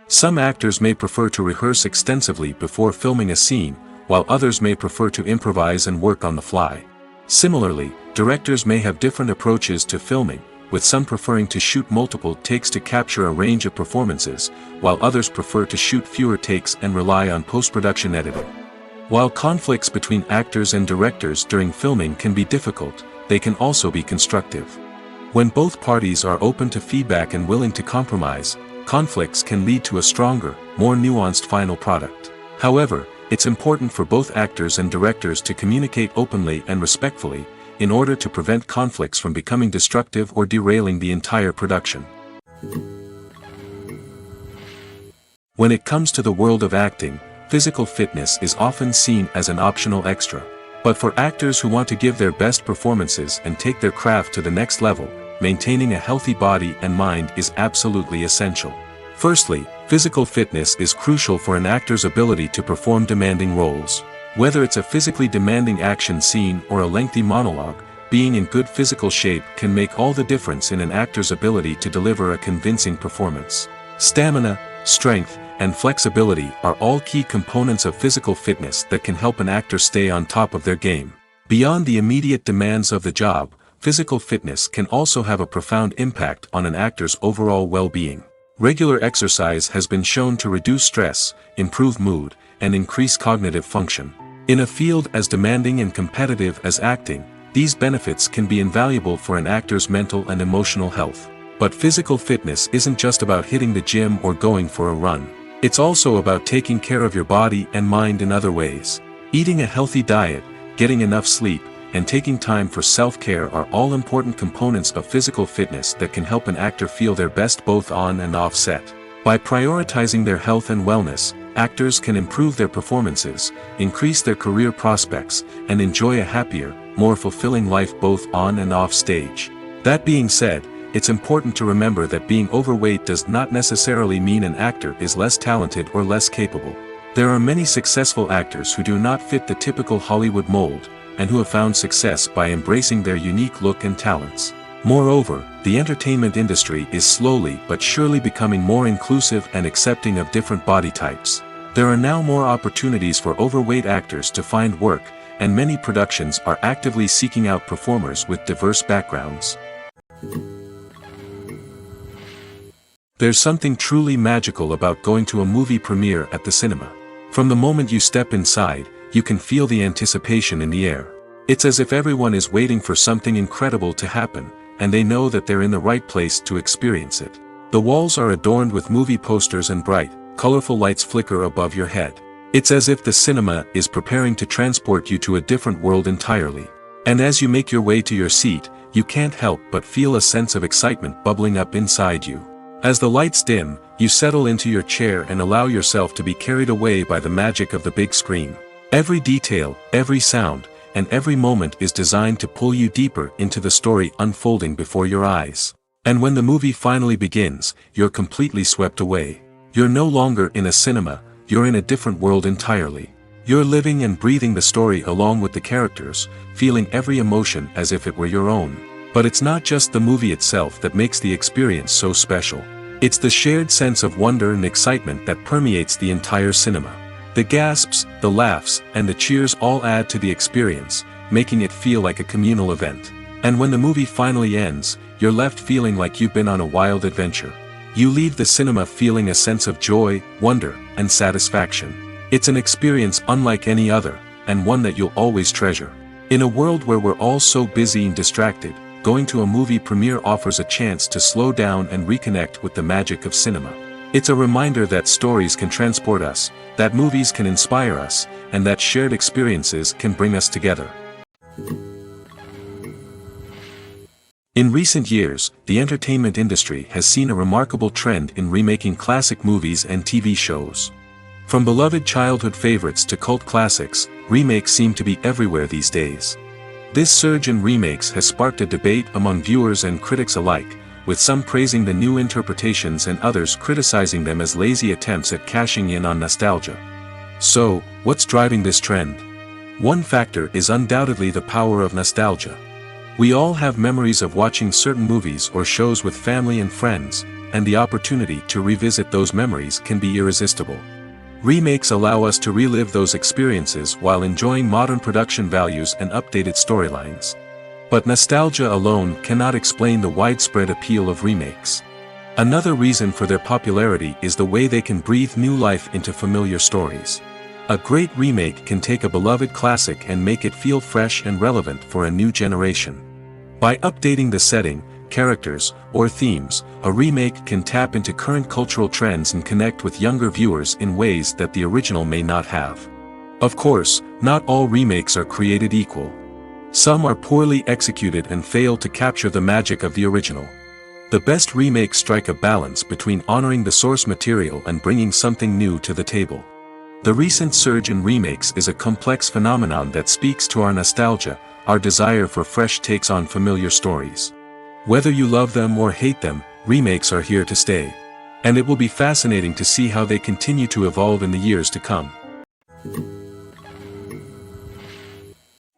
S1: Some actors may prefer to rehearse extensively before filming a scene, while others may prefer to improvise and work on the fly. Similarly, directors may have different approaches to filming, with some preferring to shoot multiple takes to capture a range of performances, while others prefer to shoot fewer takes and rely on post-production editing. While conflicts between actors and directors during filming can be difficult, they can also be constructive. When both parties are open to feedback and willing to compromise, conflicts can lead to a stronger, more nuanced final product. However, it's important for both actors and directors to communicate openly and respectfully, in order to prevent conflicts from becoming destructive or derailing the entire production. When it comes to the world of acting, physical fitness is often seen as an optional extra. But for actors who want to give their best performances and take their craft to the next level, maintaining a healthy body and mind is absolutely essential. Firstly, physical fitness is crucial for an actor's ability to perform demanding roles. Whether it's a physically demanding action scene or a lengthy monologue, being in good physical shape can make all the difference in an actor's ability to deliver a convincing performance. Stamina, strength, and flexibility are all key components of physical fitness that can help an actor stay on top of their game. Beyond the immediate demands of the job, physical fitness can also have a profound impact on an actor's overall well-being. Regular exercise has been shown to reduce stress, improve mood, and increase cognitive function. In a field as demanding and competitive as acting, these benefits can be invaluable for an actor's mental and emotional health. But physical fitness isn't just about hitting the gym or going for a run. It's also about taking care of your body and mind in other ways. Eating a healthy diet, getting enough sleep, and taking time for self-care are all important components of physical fitness that can help an actor feel their best both on and off set. By prioritizing their health and wellness, actors can improve their performances, increase their career prospects, and enjoy a happier, more fulfilling life both on and off stage. That being said, it's important to remember that being overweight does not necessarily mean an actor is less talented or less capable. There are many successful actors who do not fit the typical Hollywood mold, and who have found success by embracing their unique look and talents. Moreover, the entertainment industry is slowly but surely becoming more inclusive and accepting of different body types. There are now more opportunities for overweight actors to find work, and many productions are actively seeking out performers with diverse backgrounds. There's something truly magical about going to a movie premiere at the cinema. From the moment you step inside, you can feel the anticipation in the air. It's as if everyone is waiting for something incredible to happen, and they know that they're in the right place to experience it. The walls are adorned with movie posters and bright, colorful lights flicker above your head. It's as if the cinema is preparing to transport you to a different world entirely. And as you make your way to your seat, you can't help but feel a sense of excitement bubbling up inside you. As the lights dim, you settle into your chair and allow yourself to be carried away by the magic of the big screen. Every detail, every sound, and every moment is designed to pull you deeper into the story unfolding before your eyes. And when the movie finally begins, you're completely swept away. You're no longer in a cinema, you're in a different world entirely. You're living and breathing the story along with the characters, feeling every emotion as if it were your own. But it's not just the movie itself that makes the experience so special. It's the shared sense of wonder and excitement that permeates the entire cinema. The gasps, the laughs, and the cheers all add to the experience, making it feel like a communal event. And when the movie finally ends, you're left feeling like you've been on a wild adventure. You leave the cinema feeling a sense of joy, wonder, and satisfaction. It's an experience unlike any other, and one that you'll always treasure. In a world where we're all so busy and distracted, going to a movie premiere offers a chance to slow down and reconnect with the magic of cinema. It's a reminder that stories can transport us, that movies can inspire us, and that shared experiences can bring us together. In recent years, the entertainment industry has seen a remarkable trend in remaking classic movies and TV shows. From beloved childhood favorites to cult classics, remakes seem to be everywhere these days. This surge in remakes has sparked a debate among viewers and critics alike, with some praising the new interpretations and others criticizing them as lazy attempts at cashing in on nostalgia. So, what's driving this trend? One factor is undoubtedly the power of nostalgia. We all have memories of watching certain movies or shows with family and friends, and the opportunity to revisit those memories can be irresistible. Remakes allow us to relive those experiences while enjoying modern production values and updated storylines. But nostalgia alone cannot explain the widespread appeal of remakes. Another reason for their popularity is the way they can breathe new life into familiar stories. A great remake can take a beloved classic and make it feel fresh and relevant for a new generation. By updating the setting, characters, or themes, a remake can tap into current cultural trends and connect with younger viewers in ways that the original may not have. Of course, not all remakes are created equal. Some are poorly executed and fail to capture the magic of the original. The best remakes strike a balance between honoring the source material and bringing something new to the table. The recent surge in remakes is a complex phenomenon that speaks to our nostalgia, our desire for fresh takes on familiar stories. Whether you love them or hate them, remakes are here to stay. And it will be fascinating to see how they continue to evolve in the years to come.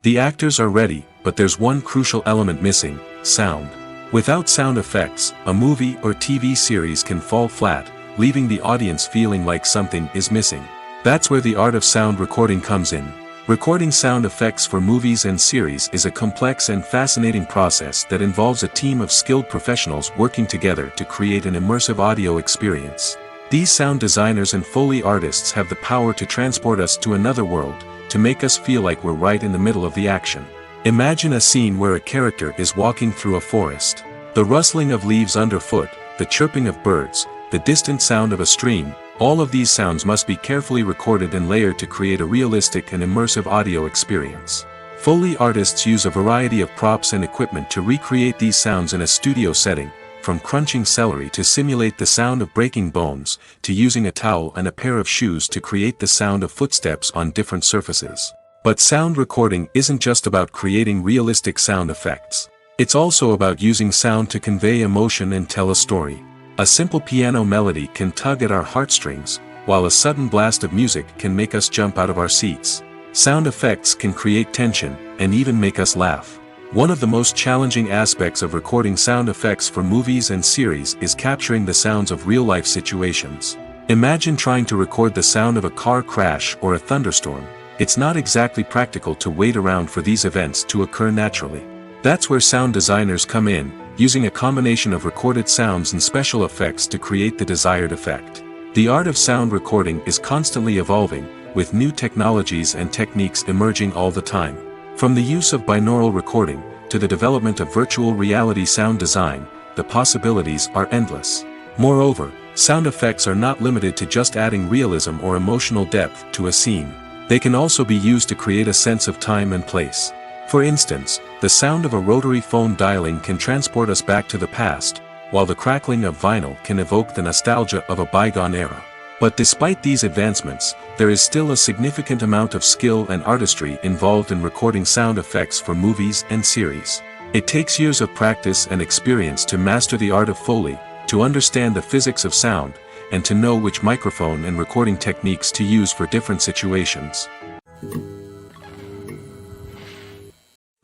S1: The actors are ready, but there's one crucial element missing: sound. Without sound effects, a movie or TV series can fall flat, leaving the audience feeling like something is missing. That's where the art of sound recording comes in. Recording sound effects for movies and series is a complex and fascinating process that involves a team of skilled professionals working together to create an immersive audio experience. These sound designers and Foley artists have the power to transport us to another world, to make us feel like we're right in the middle of the action. Imagine a scene where a character is walking through a forest. The rustling of leaves underfoot, the chirping of birds, the distant sound of a stream, all of these sounds must be carefully recorded and layered to create a realistic and immersive audio experience. Foley artists use a variety of props and equipment to recreate these sounds in a studio setting, from crunching celery to simulate the sound of breaking bones, to using a towel and a pair of shoes to create the sound of footsteps on different surfaces. But sound recording isn't just about creating realistic sound effects. It's also about using sound to convey emotion and tell a story. A simple piano melody can tug at our heartstrings, while a sudden blast of music can make us jump out of our seats. Sound effects can create tension, and even make us laugh. One of the most challenging aspects of recording sound effects for movies and series is capturing the sounds of real-life situations. Imagine trying to record the sound of a car crash or a thunderstorm. It's not exactly practical to wait around for these events to occur naturally. That's where sound designers come in, using a combination of recorded sounds and special effects to create the desired effect. The art of sound recording is constantly evolving, with new technologies and techniques emerging all the time. From the use of binaural recording, to the development of virtual reality sound design, the possibilities are endless. Moreover, sound effects are not limited to just adding realism or emotional depth to a scene. They can also be used to create a sense of time and place. For instance, the sound of a rotary phone dialing can transport us back to the past, while the crackling of vinyl can evoke the nostalgia of a bygone era. But despite these advancements, there is still a significant amount of skill and artistry involved in recording sound effects for movies and series. It takes years of practice and experience to master the art of Foley, to understand the physics of sound, and to know which microphone and recording techniques to use for different situations.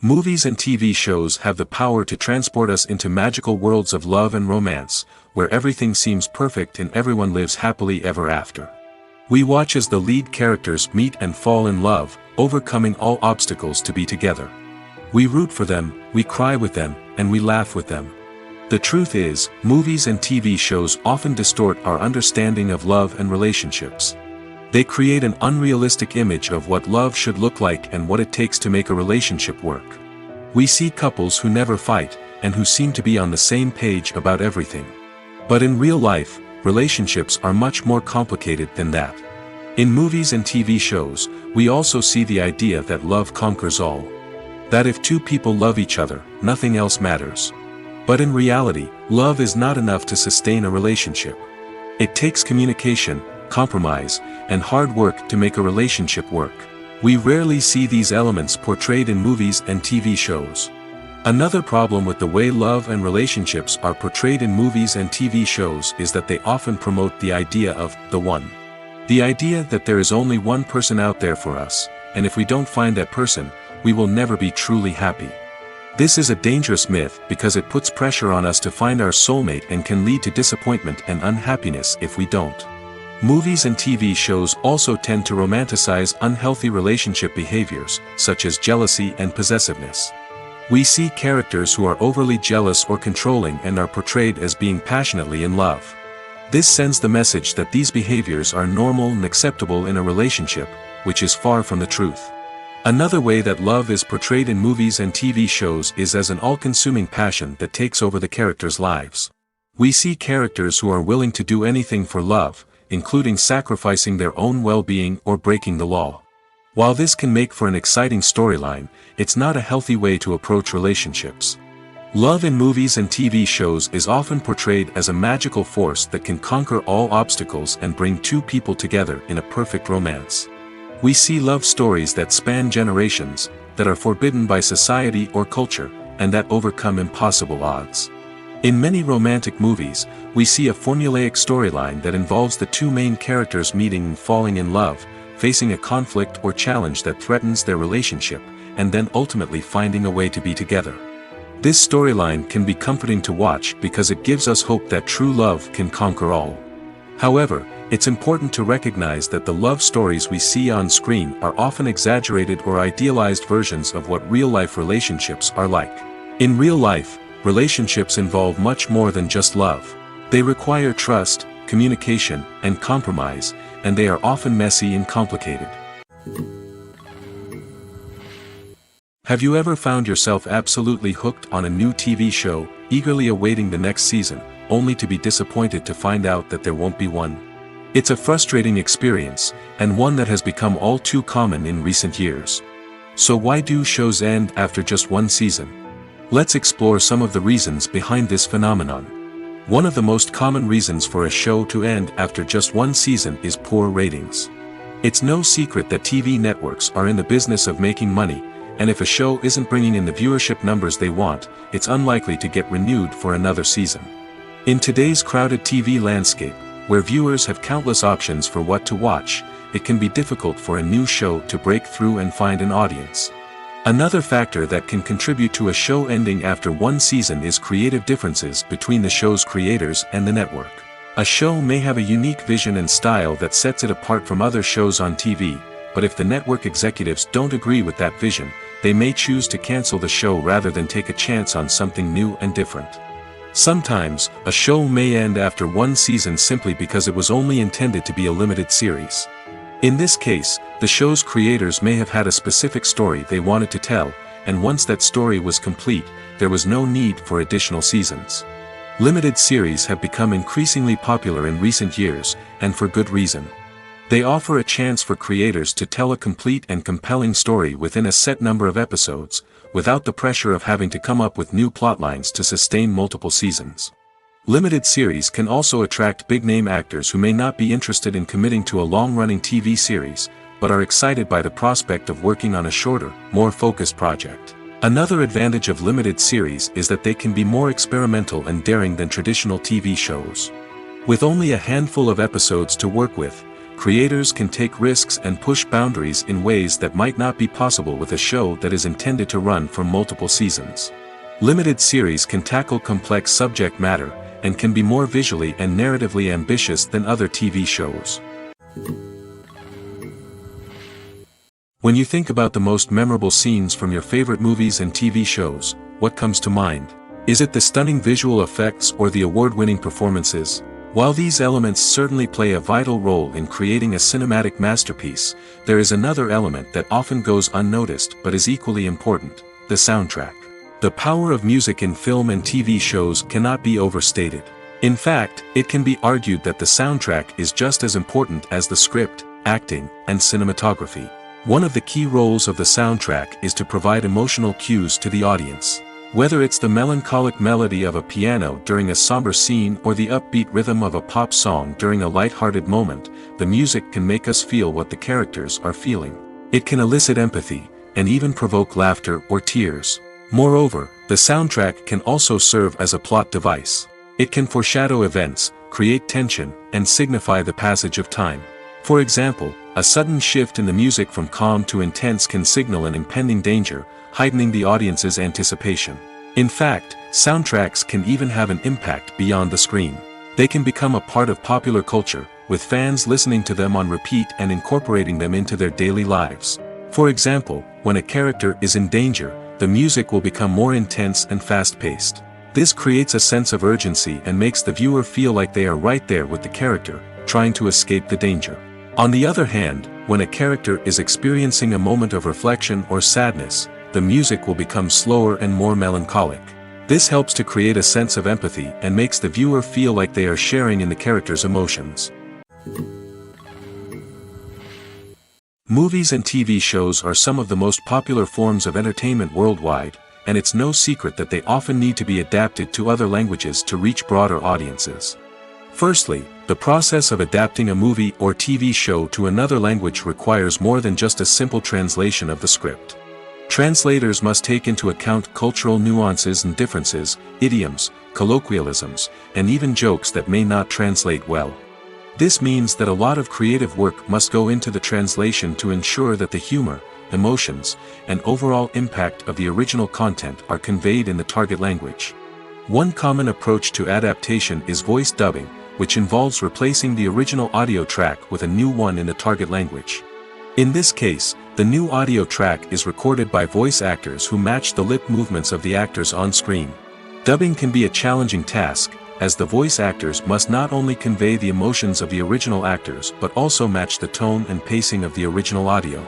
S1: Movies and TV shows have the power to transport us into magical worlds of love and romance, where everything seems perfect and everyone lives happily ever after. We watch as the lead characters meet and fall in love, overcoming all obstacles to be together. We root for them, we cry with them, and we laugh with them. The truth is, movies and TV shows often distort our understanding of love and relationships. They create an unrealistic image of what love should look like and what it takes to make a relationship work. We see couples who never fight, and who seem to be on the same page about everything. But in real life, relationships are much more complicated than that. In movies and TV shows, we also see the idea that love conquers all. That if two people love each other, nothing else matters. But in reality, love is not enough to sustain a relationship. It takes communication, compromise, and hard work to make a relationship work. We rarely see these elements portrayed in movies and TV shows. Another problem with the way love and relationships are portrayed in movies and TV shows is that they often promote the idea of the one. The idea that there is only one person out there for us, and if we don't find that person, we will never be truly happy. This is a dangerous myth because it puts pressure on us to find our soulmate and can lead to disappointment and unhappiness if we don't. Movies and TV shows also tend to romanticize unhealthy relationship behaviors, such as jealousy and possessiveness. We see characters who are overly jealous or controlling and are portrayed as being passionately in love. This sends the message that these behaviors are normal and acceptable in a relationship, which is far from the truth. Another way that love is portrayed in movies and TV shows is as an all-consuming passion that takes over the characters' lives. We see characters who are willing to do anything for love, including sacrificing their own well-being or breaking the law. While this can make for an exciting storyline, it's not a healthy way to approach relationships. Love in movies and TV shows is often portrayed as a magical force that can conquer all obstacles and bring two people together in a perfect romance. We see love stories that span generations, that are forbidden by society or culture, and that overcome impossible odds. In many romantic movies, we see a formulaic storyline that involves the two main characters meeting and falling in love, facing a conflict or challenge that threatens their relationship, and then ultimately finding a way to be together. This storyline can be comforting to watch because it gives us hope that true love can conquer all. However, it's important to recognize that the love stories we see on screen are often exaggerated or idealized versions of what real-life relationships are like. In real life, relationships involve much more than just love. They require trust, communication, and compromise, and they are often messy and complicated. Have you ever found yourself absolutely hooked on a new TV show, eagerly awaiting the next season, only to be disappointed to find out that there won't be one? It's a frustrating experience, and one that has become all too common in recent years. So why do shows end after just one season? Let's explore some of the reasons behind this phenomenon. One of the most common reasons for a show to end after just one season is poor ratings. It's no secret that TV networks are in the business of making money, and if a show isn't bringing in the viewership numbers they want, it's unlikely to get renewed for another season. In today's crowded TV landscape, where viewers have countless options for what to watch, it can be difficult for a new show to break through and find an audience. Another factor that can contribute to a show ending after one season is creative differences between the show's creators and the network. A show may have a unique vision and style that sets it apart from other shows on TV, but if the network executives don't agree with that vision, they may choose to cancel the show rather than take a chance on something new and different. Sometimes, a show may end after one season simply because it was only intended to be a limited series. In this case, the show's creators may have had a specific story they wanted to tell, and once that story was complete, there was no need for additional seasons. Limited series have become increasingly popular in recent years, and for good reason. They offer a chance for creators to tell a complete and compelling story within a set number of episodes, without the pressure of having to come up with new plotlines to sustain multiple seasons. Limited series can also attract big-name actors who may not be interested in committing to a long-running TV series, but are excited by the prospect of working on a shorter, more focused project. Another advantage of limited series is that they can be more experimental and daring than traditional TV shows. With only a handful of episodes to work with, creators can take risks and push boundaries in ways that might not be possible with a show that is intended to run for multiple seasons. Limited series can tackle complex subject matter, and can be more visually and narratively ambitious than other TV shows. When you think about the most memorable scenes from your favorite movies and TV shows, what comes to mind? Is it the stunning visual effects or the award-winning performances? While these elements certainly play a vital role in creating a cinematic masterpiece, there is another element that often goes unnoticed but is equally important: the soundtrack. The power of music in film and TV shows cannot be overstated. In fact, it can be argued that the soundtrack is just as important as the script, acting, and cinematography. One of the key roles of the soundtrack is to provide emotional cues to the audience. Whether it's the melancholic melody of a piano during a somber scene or the upbeat rhythm of a pop song during a light-hearted moment, the music can make us feel what the characters are feeling. It can elicit empathy, and even provoke laughter or tears. Moreover, the soundtrack can also serve as a plot device. It can foreshadow events, create tension, and signify the passage of time. For example, a sudden shift in the music from calm to intense can signal an impending danger, heightening the audience's anticipation. In fact, soundtracks can even have an impact beyond the screen. They can become a part of popular culture, with fans listening to them on repeat and incorporating them into their daily lives. For example, when a character is in danger, the music will become more intense and fast-paced. This creates a sense of urgency and makes the viewer feel like they are right there with the character, trying to escape the danger. On the other hand, when a character is experiencing a moment of reflection or sadness, the music will become slower and more melancholic. This helps to create a sense of empathy and makes the viewer feel like they are sharing in the character's emotions. Movies and TV shows are some of the most popular forms of entertainment worldwide, and it's no secret that they often need to be adapted to other languages to reach broader audiences. Firstly, the process of adapting a movie or TV show to another language requires more than just a simple translation of the script. Translators must take into account cultural nuances and differences, idioms, colloquialisms, and even jokes that may not translate well. This means that a lot of creative work must go into the translation to ensure that the humor, emotions, and overall impact of the original content are conveyed in the target language. One common approach to adaptation is voice dubbing, which involves replacing the original audio track with a new one in the target language. In this case, the new audio track is recorded by voice actors who match the lip movements of the actors on screen. Dubbing can be a challenging task, as the voice actors must not only convey the emotions of the original actors but also match the tone and pacing of the original audio.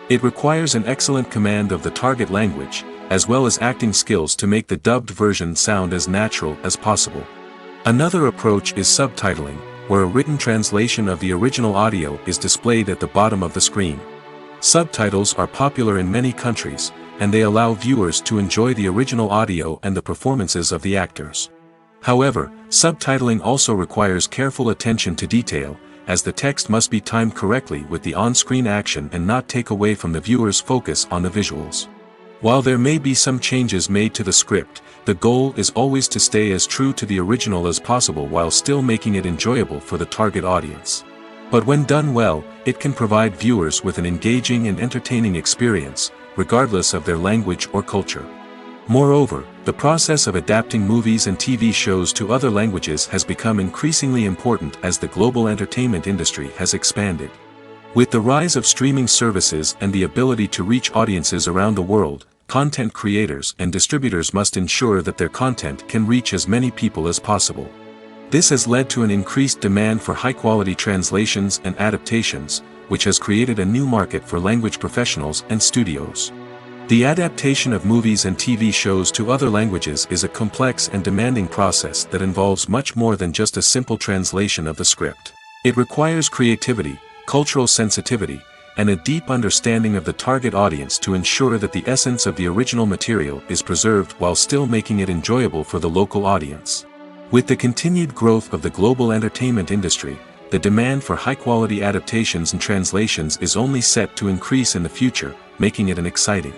S1: It requires an excellent command of the target language, as well as acting skills to make the dubbed version sound as natural as possible. Another approach is subtitling, where a written translation of the original audio is displayed at the bottom of the screen. Subtitles are popular in many countries, and they allow viewers to enjoy the original audio and the performances of the actors. However, subtitling also requires careful attention to detail, as the text must be timed correctly with the on-screen action and not take away from the viewer's focus on the visuals. While there may be some changes made to the script, the goal is always to stay as true to the original as possible while still making it enjoyable for the target audience. But when done well, it can provide viewers with an engaging and entertaining experience, regardless of their language or culture. Moreover, the process of adapting movies and TV shows to other languages has become increasingly important as the global entertainment industry has expanded. With the rise of streaming services and the ability to reach audiences around the world, content creators and distributors must ensure that their content can reach as many people as possible. This has led to an increased demand for high-quality translations and adaptations, which has created a new market for language professionals and studios. The adaptation of movies and TV shows to other languages is a complex and demanding process that involves much more than just a simple translation of the script. It requires creativity, cultural sensitivity, and a deep understanding of the target audience to ensure that the essence of the original material is preserved while still making it enjoyable for the local audience. With the continued growth of the global entertainment industry, the demand for high-quality adaptations and translations is only set to increase in the future, making it an exciting